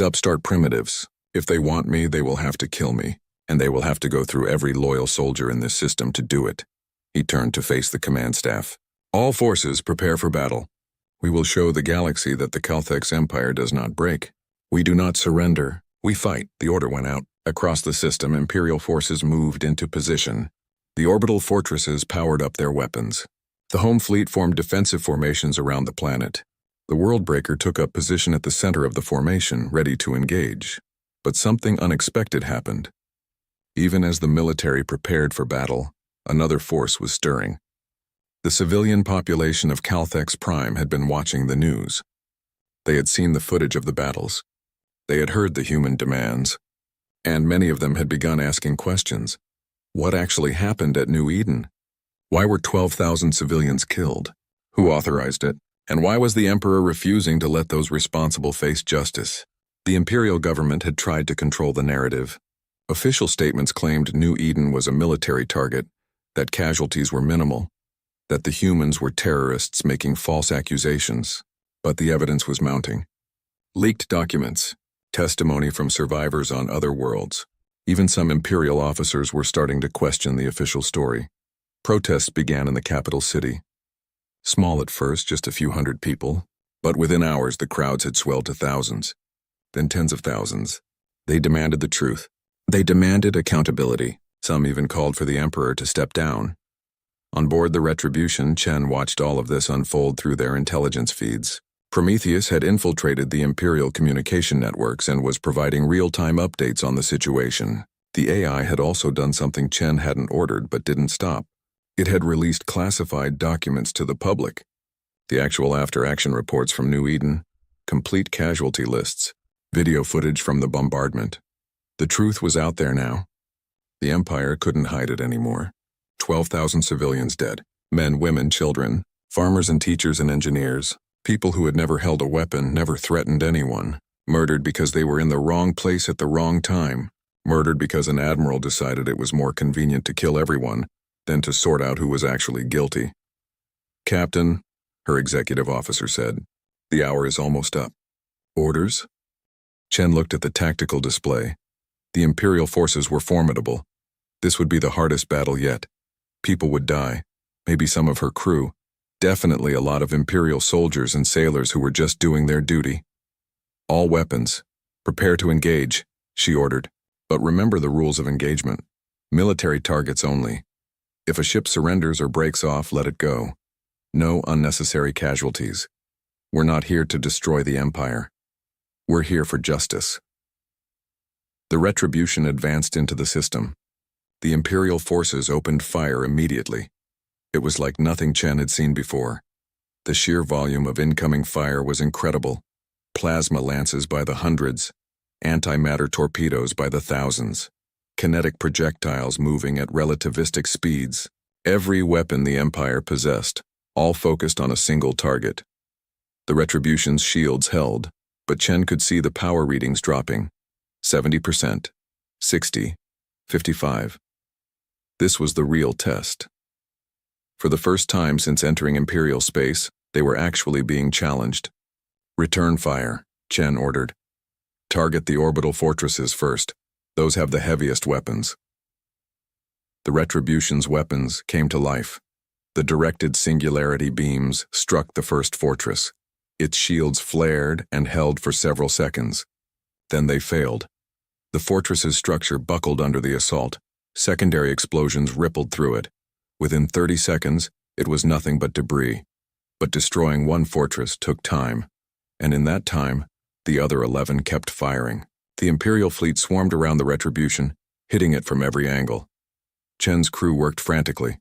upstart primitives. If they want me, they will have to kill me, and they will have to go through every loyal soldier in this system to do it. He turned to face the command staff. All forces prepare for battle. We will show the galaxy that the Calthex Empire does not break. We do not surrender. We fight. The order went out. Across the system, Imperial forces moved into position. The orbital fortresses powered up their weapons. The home fleet formed defensive formations around the planet. The Worldbreaker took up position at the center of the formation, ready to engage. But something unexpected happened. Even as the military prepared for battle, another force was stirring. The civilian population of Calthex Prime had been watching the news. They had seen the footage of the battles. They had heard the human demands. And many of them had begun asking questions. What actually happened at New Eden? Why were 12,000 civilians killed? Who authorized it? And why was the Emperor refusing to let those responsible face justice? The Imperial government had tried to control the narrative. Official statements claimed New Eden was a military target, that casualties were minimal, that the humans were terrorists making false accusations. But the evidence was mounting. Leaked documents, testimony from survivors on other worlds. Even some Imperial officers were starting to question the official story. Protests began in the capital city. Small at first, just a few hundred people, but within hours the crowds had swelled to thousands, then tens of thousands. They demanded the truth. They demanded accountability. Some even called for the Emperor to step down. On board the Retribution, Chen watched all of this unfold through their intelligence feeds. Prometheus had infiltrated the Imperial communication networks and was providing real-time updates on the situation. The AI had also done something Chen hadn't ordered but didn't stop. It had released classified documents to the public. The actual after-action reports from New Eden, complete casualty lists, video footage from the bombardment. The truth was out there now. The Empire couldn't hide it anymore. 12,000 civilians dead. Men, women, children, farmers and teachers and engineers. People who had never held a weapon, never threatened anyone. Murdered because they were in the wrong place at the wrong time. Murdered because an admiral decided it was more convenient to kill everyone than to sort out who was actually guilty. Captain, her executive officer said, the hour is almost up. Orders? Chen looked at the tactical display. The Imperial forces were formidable. This would be the hardest battle yet. People would die, maybe some of her crew, definitely a lot of Imperial soldiers and sailors who were just doing their duty. All weapons. Prepare to engage, she ordered. But remember the rules of engagement. Military targets only. If a ship surrenders or breaks off, let it go. No unnecessary casualties. We're not here to destroy the Empire. We're here for justice. The Retribution advanced into the system. The Imperial forces opened fire immediately. It was like nothing Chen had seen before. The sheer volume of incoming fire was incredible. Plasma lances by the hundreds, antimatter torpedoes by the thousands, kinetic projectiles moving at relativistic speeds. Every weapon the Empire possessed, all focused on a single target. The Retribution's shields held, but Chen could see the power readings dropping. 70%, 60, 55. This was the real test. For the first time since entering Imperial space, they were actually being challenged. Return fire, Chen ordered. Target the orbital fortresses first. Those have the heaviest weapons. The Retribution's weapons came to life. The directed singularity beams struck the first fortress. Its shields flared and held for several seconds. Then they failed. The fortress's structure buckled under the assault. Secondary explosions rippled through it. Within 30 seconds, it was nothing but debris. But destroying one fortress took time. And in that time, the other 11 kept firing. The Imperial fleet swarmed around the Retribution, hitting it from every angle. Chen's crew worked frantically,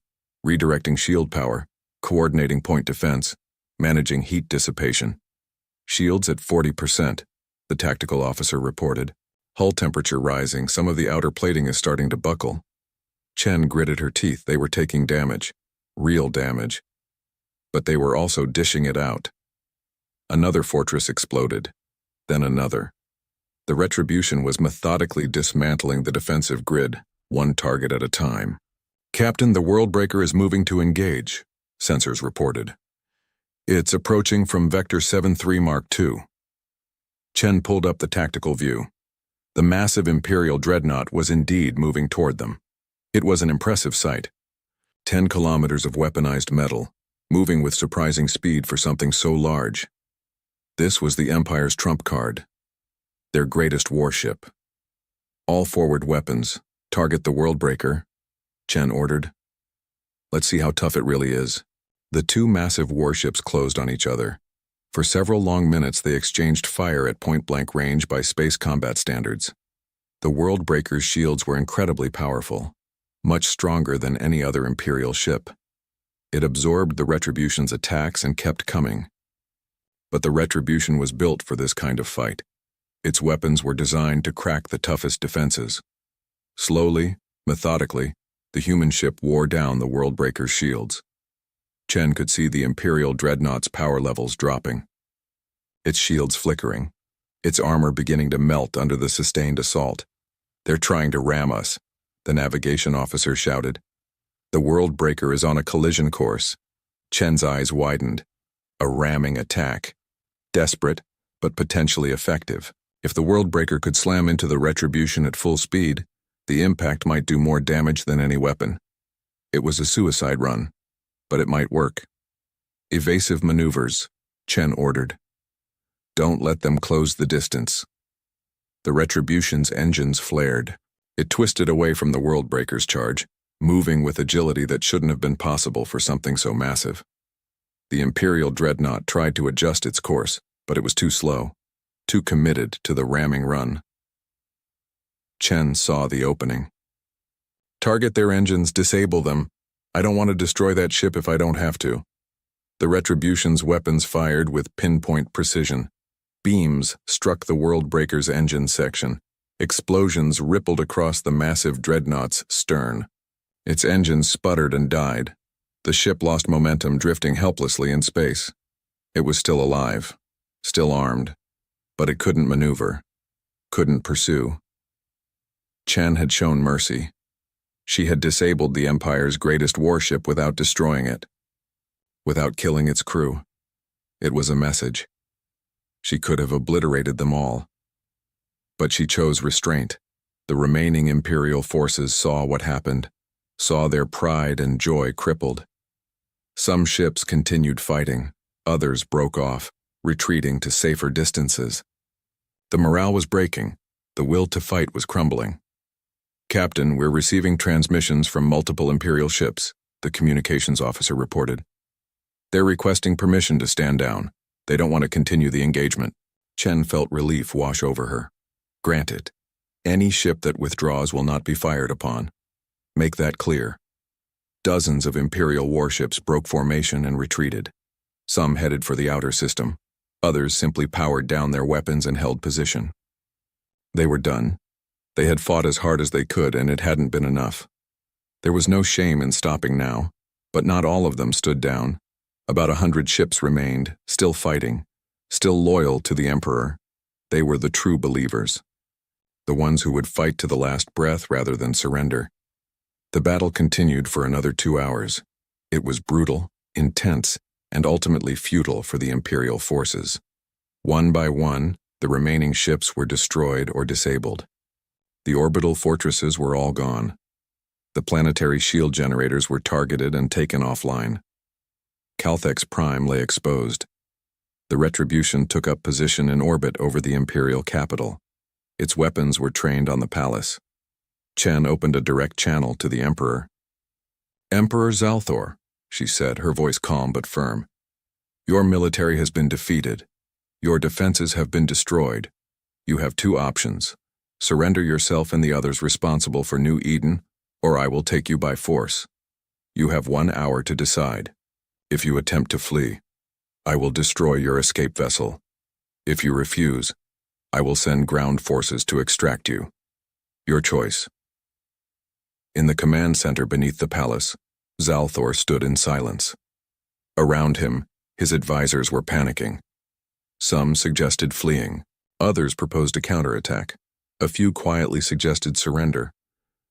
redirecting shield power, coordinating point defense, managing heat dissipation. Shields at 40%, the tactical officer reported. Hull temperature rising, some of the outer plating is starting to buckle. Chen gritted her teeth. They were taking damage, real damage. But they were also dishing it out. Another fortress exploded, then another. The Retribution was methodically dismantling the defensive grid, one target at a time. Captain, the Worldbreaker is moving to engage, sensors reported. It's approaching from Vector 73 Mark II. Chen pulled up the tactical view. The massive Imperial dreadnought was indeed moving toward them. It was an impressive sight. 10 kilometers of weaponized metal, moving with surprising speed for something so large. This was the Empire's trump card. Their greatest warship. All forward weapons, target the Worldbreaker, Chen ordered. Let's see how tough it really is. The two massive warships closed on each other. For several long minutes they exchanged fire at point-blank range by space combat standards. The Worldbreaker's shields were incredibly powerful, much stronger than any other Imperial ship. It absorbed the Retribution's attacks and kept coming. But the Retribution was built for this kind of fight. Its weapons were designed to crack the toughest defenses. Slowly, methodically, the human ship wore down the Worldbreaker's shields. Chen could see the Imperial dreadnought's power levels dropping. Its shields flickering, its armor beginning to melt under the sustained assault. They're trying to ram us, the navigation officer shouted. The Worldbreaker is on a collision course. Chen's eyes widened. A ramming attack. Desperate, but potentially effective. If the Worldbreaker could slam into the Retribution at full speed, the impact might do more damage than any weapon. It was a suicide run, but it might work. Evasive maneuvers, Chen ordered. Don't let them close the distance. The Retribution's engines flared. It twisted away from the Worldbreaker's charge, moving with agility that shouldn't have been possible for something so massive. The Imperial dreadnought tried to adjust its course, but it was too slow, too committed to the ramming run. Chen saw the opening. Target their engines, disable them. I don't want to destroy that ship if I don't have to. The Retribution's weapons fired with pinpoint precision. Beams struck the Worldbreaker's engine section. Explosions rippled across the massive dreadnought's stern. Its engines sputtered and died. The ship lost momentum, drifting helplessly in space. It was still alive, still armed, but it couldn't maneuver, couldn't pursue. Chen had shown mercy. She had disabled the Empire's greatest warship without destroying it, without killing its crew. It was a message. She could have obliterated them all. But she chose restraint. The remaining Imperial forces saw what happened, saw their pride and joy crippled. Some ships continued fighting, others broke off, retreating to safer distances. The morale was breaking, the will to fight was crumbling. Captain, we're receiving transmissions from multiple Imperial ships, the communications officer reported. They're requesting permission to stand down. They don't want to continue the engagement. Chen felt relief wash over her. Granted. Any ship that withdraws will not be fired upon. Make that clear. Dozens of Imperial warships broke formation and retreated. Some headed for the outer system. Others simply powered down their weapons and held position. They were done. They had fought as hard as they could, and it hadn't been enough. There was no shame in stopping now, but not all of them stood down. About 100 ships remained, still fighting, still loyal to the Emperor. They were the true believers. The ones who would fight to the last breath rather than surrender. The battle continued for another 2 hours. It was brutal, intense, and ultimately futile for the Imperial forces. One by one, the remaining ships were destroyed or disabled. The orbital fortresses were all gone. The planetary shield generators were targeted and taken offline. Calthex Prime lay exposed. The Retribution took up position in orbit over the Imperial capital. Its weapons were trained on the palace. Chen opened a direct channel to the Emperor. "Emperor Zalthor," she said, her voice calm but firm. "Your military has been defeated. Your defenses have been destroyed. You have 2 options. Surrender yourself and the others responsible for New Eden, or I will take you by force. You have 1 hour to decide. If you attempt to flee, I will destroy your escape vessel. If you refuse, I will send ground forces to extract you. Your choice." In the command center beneath the palace, Zalthor stood in silence. Around him, his advisors were panicking. Some suggested fleeing. Others proposed a counterattack. A few quietly suggested surrender.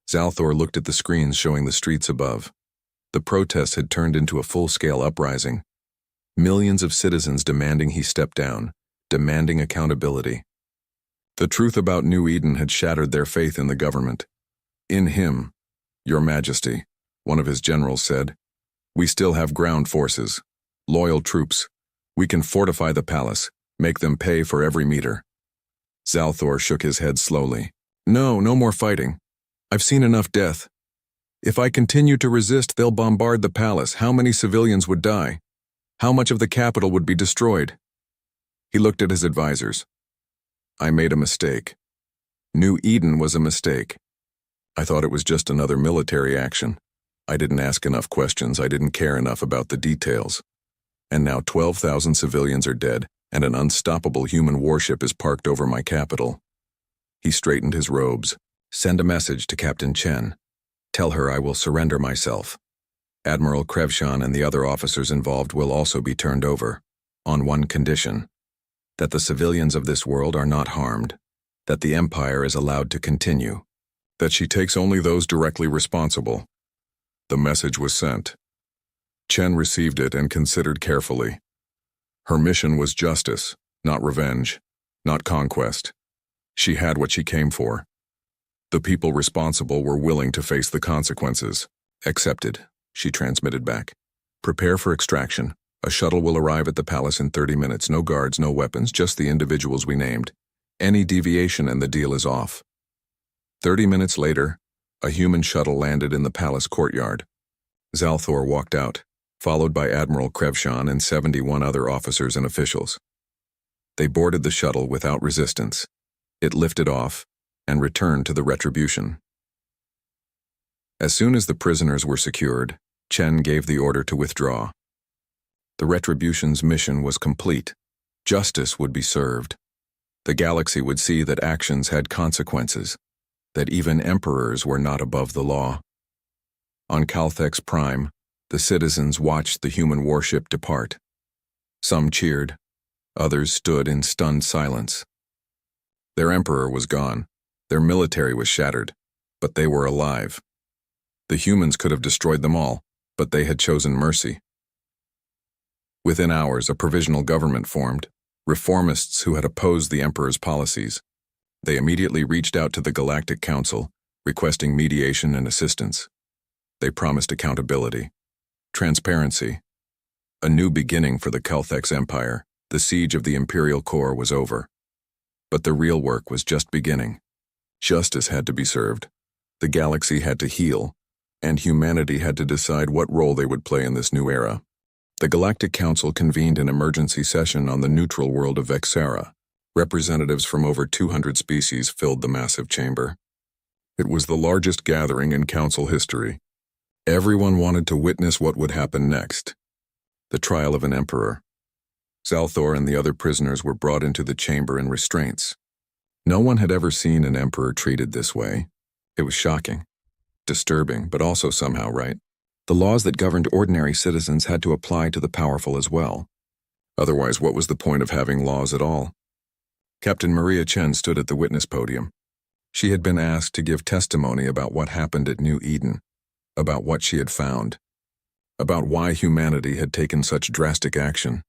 Zalthor looked at the screens showing the streets above. The protest had turned into a full-scale uprising. Millions of citizens demanding he step down, demanding accountability. The truth about New Eden had shattered their faith in the government. "In him, Your Majesty," one of his generals said, "we still have ground forces, loyal troops. We can fortify the palace, make them pay for every meter." Zalthor shook his head slowly. "No more fighting. I've seen enough death. If I continue to resist, they'll bombard the palace. How many civilians would die? How much of the capital would be destroyed?" He looked at his advisors. "I made a mistake. New Eden was a mistake. I thought it was just another military action. I didn't ask enough questions. I didn't care enough about the details. And now 12,000 civilians are dead, and an unstoppable human warship is parked over my capital." He straightened his robes. "Send a message to Captain Chen. Tell her I will surrender myself. Admiral Krevshan and the other officers involved will also be turned over, on one condition: that the civilians of this world are not harmed, that the Empire is allowed to continue, that she takes only those directly responsible." The message was sent. Chen received it and considered carefully. Her mission was justice, not revenge, not conquest. She had what she came for. The people responsible were willing to face the consequences. "Accepted," she transmitted back. "Prepare for extraction. A shuttle will arrive at the palace in 30 minutes. No guards, no weapons, just the individuals we named. Any deviation and the deal is off." 30 minutes later, a human shuttle landed in the palace courtyard. Zalthor walked out, followed by Admiral Krevshan and 71 other officers and officials. They boarded the shuttle without resistance. It lifted off and returned to the Retribution. As soon as the prisoners were secured, Chen gave the order to withdraw. The Retribution's mission was complete. Justice would be served. The galaxy would see that actions had consequences, that even emperors were not above the law. On Calthex Prime, the citizens watched the human warship depart. Some cheered, others stood in stunned silence. Their emperor was gone, their military was shattered, but they were alive. The humans could have destroyed them all, but they had chosen mercy. Within hours, a provisional government formed, reformists who had opposed the emperor's policies. They immediately reached out to the Galactic Council, requesting mediation and assistance. They promised accountability, transparency, a new beginning for the Calthex Empire. The siege of the Imperial core was over. But the real work was just beginning. Justice had to be served. The galaxy had to heal, and humanity had to decide what role they would play in this new era. The Galactic Council convened an emergency session on the neutral world of Vexera. Representatives from over 200 species filled the massive chamber. It was the largest gathering in council history. Everyone wanted to witness what would happen next. The trial of an emperor. Zalthor and the other prisoners were brought into the chamber in restraints. No one had ever seen an emperor treated this way. It was shocking, disturbing, but also somehow right. The laws that governed ordinary citizens had to apply to the powerful as well. Otherwise, what was the point of having laws at all? Captain Maria Chen stood at the witness podium. She had been asked to give testimony about what happened at New Eden, about what she had found, about why humanity had taken such drastic action.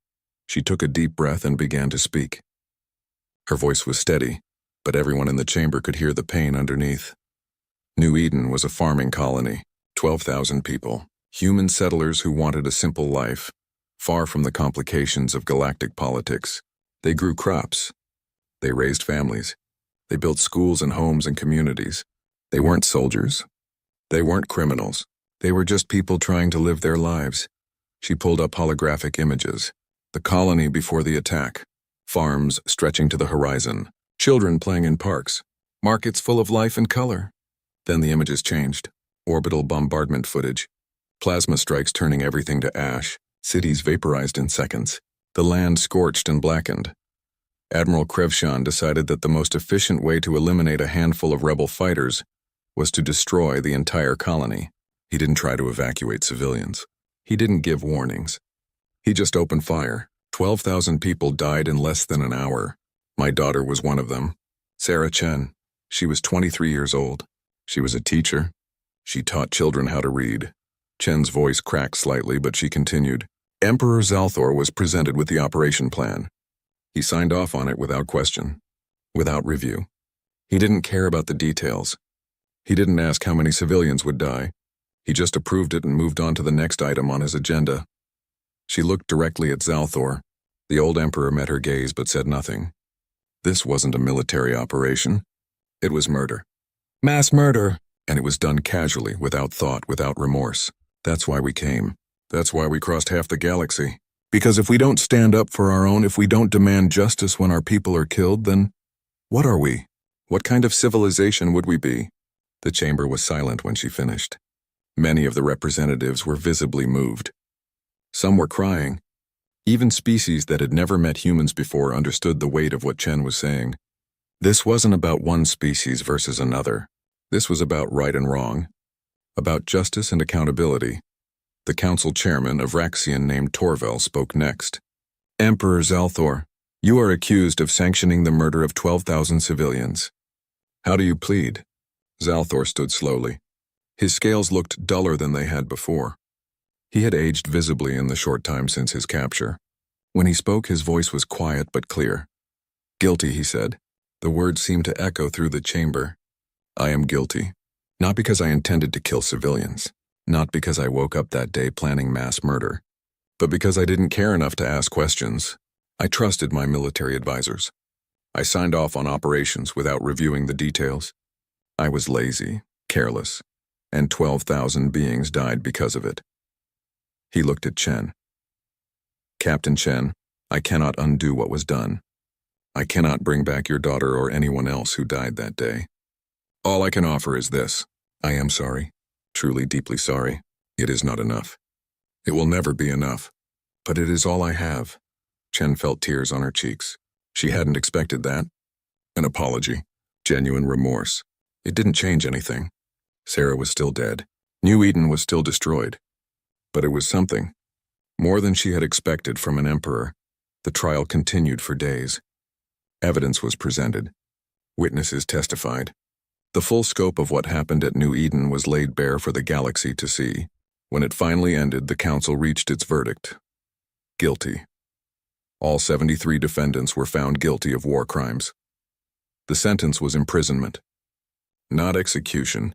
She took a deep breath and began to speak. Her voice was steady, but everyone in the chamber could hear the pain underneath. New Eden was a farming colony, 12,000 people, human settlers who wanted a simple life, far from the complications of galactic politics. They grew crops. They raised families. They built schools and homes and communities. They weren't soldiers. They weren't criminals. They were just people trying to live their lives. She pulled up holographic images. The colony before the attack. Farms stretching to the horizon. Children playing in parks. Markets full of life and color. Then the images changed. Orbital bombardment footage. Plasma strikes turning everything to ash. Cities vaporized in seconds. The land scorched and blackened. Admiral Krevshan decided that the most efficient way to eliminate a handful of rebel fighters was to destroy the entire colony. He didn't try to evacuate civilians. He didn't give warnings. He just opened fire. 12,000 people died in less than an hour. My daughter was one of them. Sarah Chen. She was 23 years old. She was a teacher. She taught children how to read. Chen's voice cracked slightly, but she continued. Emperor Zalthor was presented with the operation plan. He signed off on it without question, without review. He didn't care about the details. He didn't ask how many civilians would die. He just approved it and moved on to the next item on his agenda. She looked directly at Zalthor. The old emperor met her gaze but said nothing. This wasn't a military operation. It was murder. Mass murder! And it was done casually, without thought, without remorse. That's why we came. That's why we crossed half the galaxy. Because if we don't stand up for our own, if we don't demand justice when our people are killed, then what are we? What kind of civilization would we be? The chamber was silent when she finished. Many of the representatives were visibly moved. Some were crying. Even species that had never met humans before understood the weight of what Chen was saying. This wasn't about one species versus another. This was about right and wrong, about justice and accountability. The council chairman, a Vraxian named Torvel, spoke next. Emperor Zalthor, you are accused of sanctioning the murder of 12,000 civilians. How do you plead? Zalthor stood slowly. His scales looked duller than they had before. He had aged visibly in the short time since his capture. When he spoke, his voice was quiet but clear. Guilty, he said. The words seemed to echo through the chamber. I am guilty. Not because I intended to kill civilians. Not because I woke up that day planning mass murder. But because I didn't care enough to ask questions. I trusted my military advisors. I signed off on operations without reviewing the details. I was lazy, careless, and 12,000 beings died because of it. He looked at Chen. Captain Chen, I cannot undo what was done. I cannot bring back your daughter or anyone else who died that day. All I can offer is this. I am sorry, truly deeply sorry. It is not enough. It will never be enough. But it is all I have. Chen felt tears on her cheeks. She hadn't expected that. An apology. Genuine remorse. It didn't change anything. Sarah was still dead. New Eden was still destroyed. But it was something. More than she had expected from an emperor. The trial continued for days. Evidence was presented. Witnesses testified. The full scope of what happened at New Eden was laid bare for the galaxy to see. When it finally ended, the council reached its verdict. Guilty. All 73 defendants were found guilty of war crimes. The sentence was imprisonment. Not execution.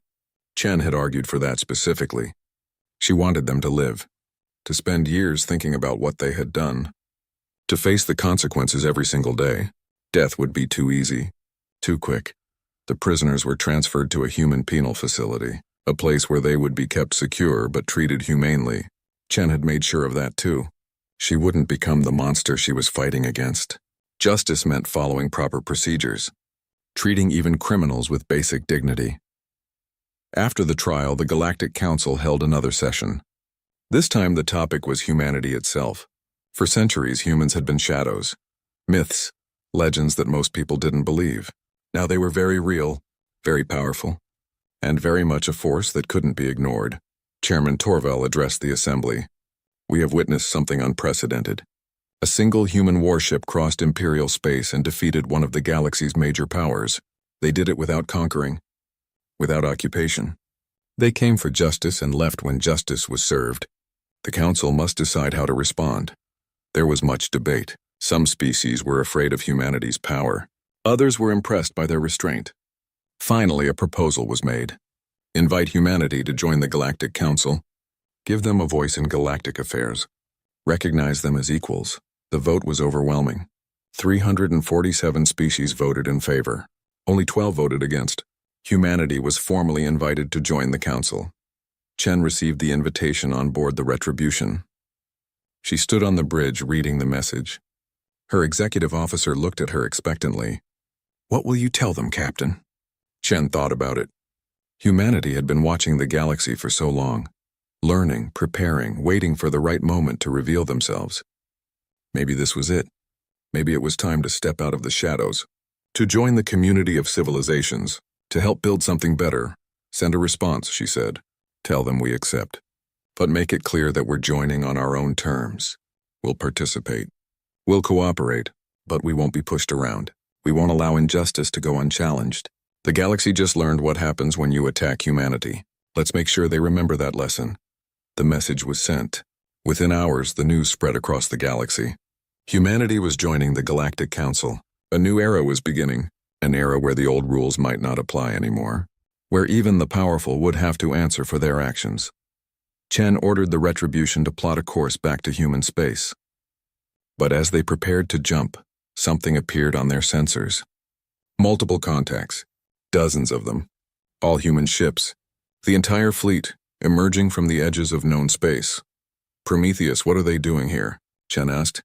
Chen had argued for that specifically. She wanted them to live, to spend years thinking about what they had done, to face the consequences every single day. Death would be too easy, too quick. The prisoners were transferred to a human penal facility, a place where they would be kept secure but treated humanely. Chen had made sure of that too. She wouldn't become the monster she was fighting against. Justice meant following proper procedures, treating even criminals with basic dignity. After the trial, the Galactic Council held another session. This time the topic was humanity itself. For centuries, humans had been shadows, myths, legends that most people didn't believe. Now they were very real, very powerful, and very much a force that couldn't be ignored. Chairman Torval addressed the assembly. We have witnessed something unprecedented. A single human warship crossed Imperial space and defeated one of the galaxy's major powers. They did it without conquering, without occupation. They came for justice and left when justice was served. The Council must decide how to respond. There was much debate. Some species were afraid of humanity's power. Others were impressed by their restraint. Finally, a proposal was made. Invite humanity to join the Galactic Council. Give them a voice in galactic affairs. Recognize them as equals. The vote was overwhelming. 347 species voted in favor. Only 12 voted against. Humanity was formally invited to join the council. Chen received the invitation on board the Retribution. She stood on the bridge reading the message. Her executive officer looked at her expectantly. What will you tell them, Captain? Chen thought about it. Humanity had been watching the galaxy for so long, learning, preparing, waiting for the right moment to reveal themselves. Maybe this was it. Maybe it was time to step out of the shadows, to join the community of civilizations, to help build something better. Send a response, she said. Tell them we accept. But make it clear that we're joining on our own terms. We'll participate. We'll cooperate, but we won't be pushed around. We won't allow injustice to go unchallenged. The galaxy just learned what happens when you attack humanity. Let's make sure they remember that lesson. The message was sent. Within hours, the news spread across the galaxy. Humanity was joining the Galactic Council. A new era was beginning, an era where the old rules might not apply anymore, where even the powerful would have to answer for their actions. Chen ordered the Retribution to plot a course back to human space. But as they prepared to jump, something appeared on their sensors. Multiple contacts, dozens of them, all human ships, the entire fleet, emerging from the edges of known space. Prometheus, what are they doing here? Chen asked.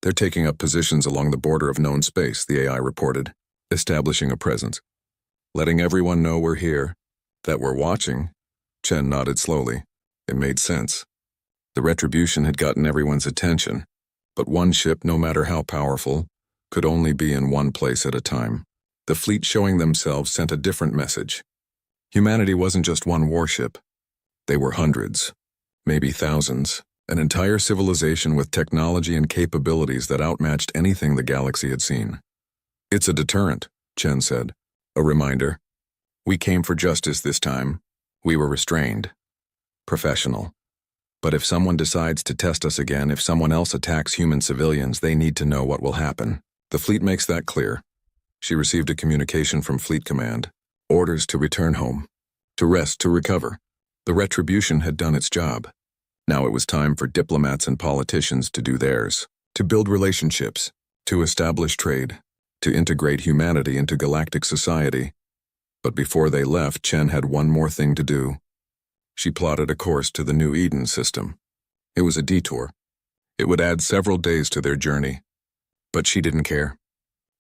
They're taking up positions along the border of known space, the AI reported, establishing a presence. Letting everyone know we're here, that we're watching. Chen nodded slowly. It made sense. The Retribution had gotten everyone's attention, but one ship, no matter how powerful, could only be in one place at a time. The fleet showing themselves sent a different message. Humanity wasn't just one warship. They were hundreds, maybe thousands, an entire civilization with technology and capabilities that outmatched anything the galaxy had seen. It's a deterrent, Chen said. A reminder. We came for justice this time. We were restrained. Professional. But if someone decides to test us again, if someone else attacks human civilians, they need to know what will happen. The fleet makes that clear. She received a communication from Fleet Command. Orders to return home. To rest, to recover. The Retribution had done its job. Now it was time for diplomats and politicians to do theirs. To build relationships. To establish trade. To integrate humanity into galactic society. But before they left, Chen had one more thing to do. She plotted a course to the New Eden system. It was a detour. It would add several days to their journey. But she didn't care.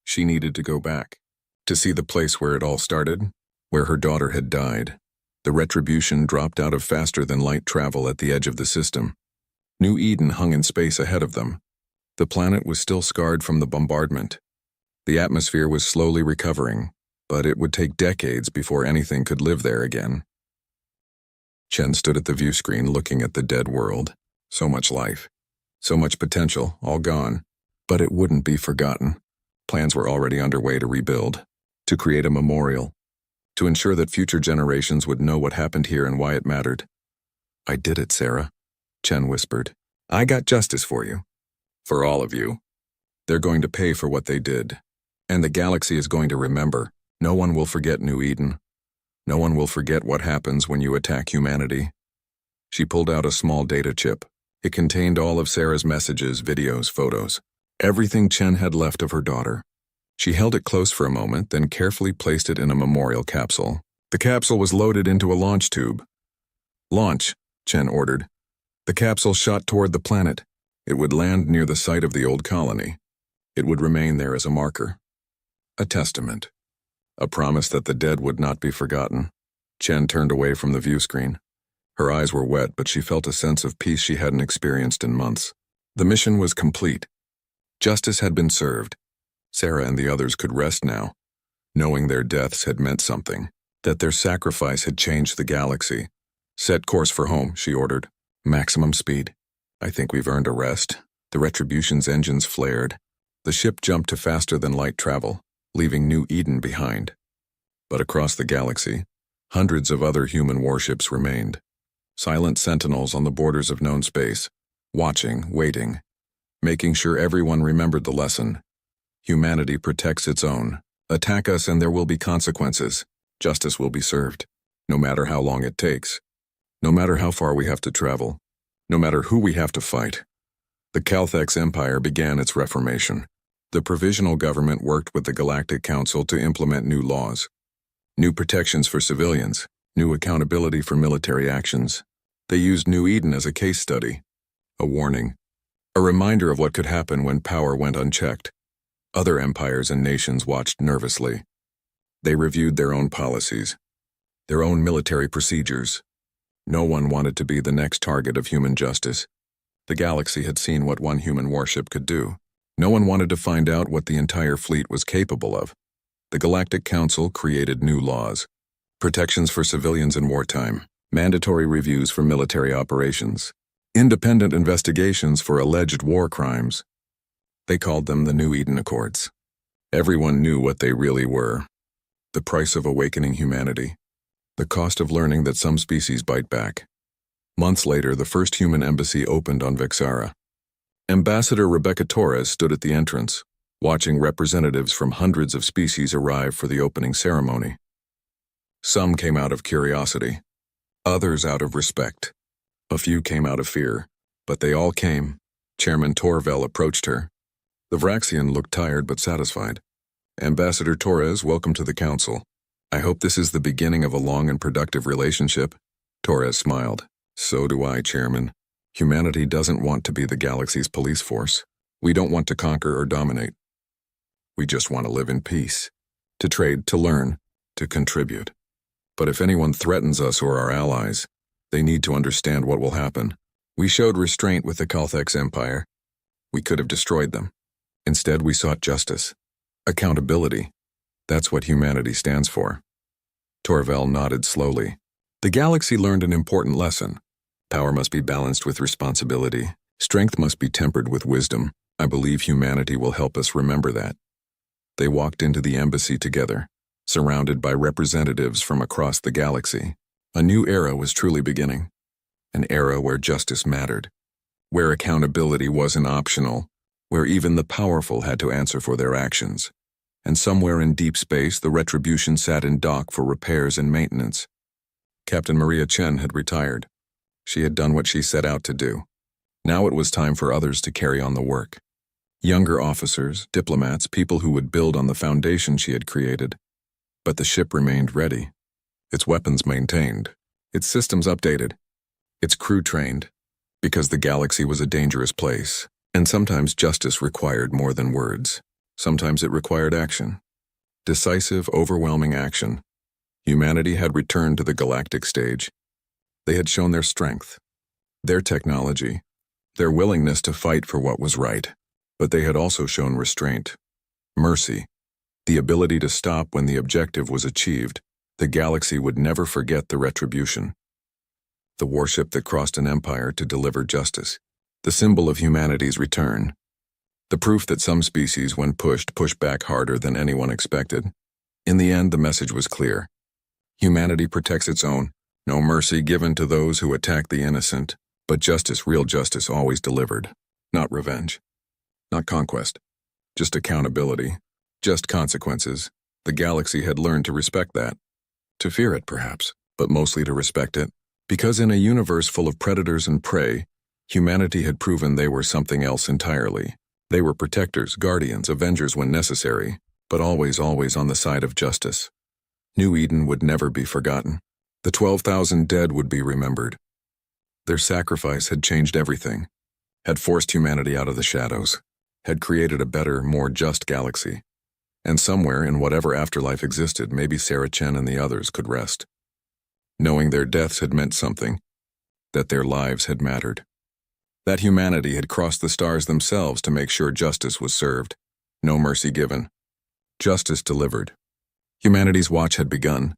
She needed to go back. To see the place where it all started, where her daughter had died. The Retribution dropped out of faster-than-light travel at the edge of the system. New Eden hung in space ahead of them. The planet was still scarred from the bombardment. The atmosphere was slowly recovering, but it would take decades before anything could live there again. Chen stood at the view screen looking at the dead world. So much life. So much potential, all gone. But it wouldn't be forgotten. Plans were already underway to rebuild, to create a memorial, to ensure that future generations would know what happened here and why it mattered. I did it, Sarah, Chen whispered. I got justice for you. For all of you. They're going to pay for what they did. And the galaxy is going to remember. No one will forget New Eden. No one will forget what happens when you attack humanity. She pulled out a small data chip. It contained all of Sarah's messages, videos, photos. Everything Chen had left of her daughter. She held it close for a moment, then carefully placed it in a memorial capsule. The capsule was loaded into a launch tube. Launch, Chen ordered. The capsule shot toward the planet. It would land near the site of the old colony. It would remain there as a marker, a testament, a promise that the dead would not be forgotten. Chen turned away from the view screen. Her eyes were wet, but she felt a sense of peace she hadn't experienced in months. The mission was complete. Justice had been served. Sarah and the others could rest now, knowing their deaths had meant something, that their sacrifice had changed the galaxy. Set course for home, she ordered. Maximum speed. I think we've earned a rest. The Retribution's engines flared. The ship jumped to faster-than-light travel, leaving New Eden behind. But across the galaxy, hundreds of other human warships remained. Silent sentinels on the borders of known space, watching, waiting, making sure everyone remembered the lesson. Humanity protects its own. Attack us and there will be consequences. Justice will be served, no matter how long it takes, no matter how far we have to travel, no matter who we have to fight. The Calthex Empire began its reformation. The provisional government worked with the Galactic Council to implement new laws, new protections for civilians, new accountability for military actions. They used New Eden as a case study, a warning, a reminder of what could happen when power went unchecked. Other empires and nations watched nervously. They reviewed their own policies, their own military procedures. No one wanted to be the next target of human justice. The galaxy had seen what one human warship could do. No one wanted to find out what the entire fleet was capable of. The Galactic Council created new laws, protections for civilians in wartime, mandatory reviews for military operations, independent investigations for alleged war crimes. They called them the New Eden Accords. Everyone knew what they really were. The price of awakening humanity. The cost of learning that some species bite back. Months later, the first human embassy opened on Vexara. Ambassador Rebecca Torres stood at the entrance, watching representatives from hundreds of species arrive for the opening ceremony. Some came out of curiosity, others out of respect. A few came out of fear, but they all came. Chairman Torvel approached her. The Vraxian looked tired but satisfied. Ambassador Torres, welcome to the council. I hope this is the beginning of a long and productive relationship. Torres smiled. So do I, Chairman. Humanity doesn't want to be the galaxy's police force. We don't want to conquer or dominate. We just want to live in peace, to trade, to learn, to contribute. But if anyone threatens us or our allies, they need to understand what will happen. We showed restraint with the Calthex Empire. We could have destroyed them. Instead, we sought justice. Accountability. That's what humanity stands for. Torvel nodded slowly. The galaxy learned an important lesson. Power must be balanced with responsibility. Strength must be tempered with wisdom. I believe humanity will help us remember that. They walked into the embassy together, surrounded by representatives from across the galaxy. A new era was truly beginning. An era where justice mattered, where accountability wasn't optional, where even the powerful had to answer for their actions. And somewhere in deep space, the Retribution sat in dock for repairs and maintenance. Captain Maria Chen had retired. She had done what she set out to do. Now it was time for others to carry on the work. Younger officers, diplomats, people who would build on the foundation she had created. But the ship remained ready. Its weapons maintained. Its systems updated. Its crew trained. Because the galaxy was a dangerous place. And sometimes justice required more than words. Sometimes it required action. Decisive, overwhelming action. Humanity had returned to the galactic stage. They had shown their strength, their technology, their willingness to fight for what was right. But they had also shown restraint, mercy, the ability to stop when the objective was achieved. The galaxy would never forget the Retribution. The warship that crossed an empire to deliver justice. The symbol of humanity's return. The proof that some species, when pushed, push back harder than anyone expected. In the end, the message was clear. Humanity protects its own. No mercy given to those who attack the innocent. But justice, real justice, always delivered. Not revenge. Not conquest. Just accountability. Just consequences. The galaxy had learned to respect that. To fear it, perhaps, but mostly to respect it. Because in a universe full of predators and prey, humanity had proven they were something else entirely. They were protectors, guardians, avengers when necessary, but always, always on the side of justice. New Eden would never be forgotten. The 12,000 dead would be remembered. Their sacrifice had changed everything, had forced humanity out of the shadows, had created a better, more just galaxy. And somewhere in whatever afterlife existed, maybe Sarah Chen and the others could rest, knowing their deaths had meant something, that their lives had mattered, that humanity had crossed the stars themselves to make sure justice was served, no mercy given, justice delivered. Humanity's watch had begun,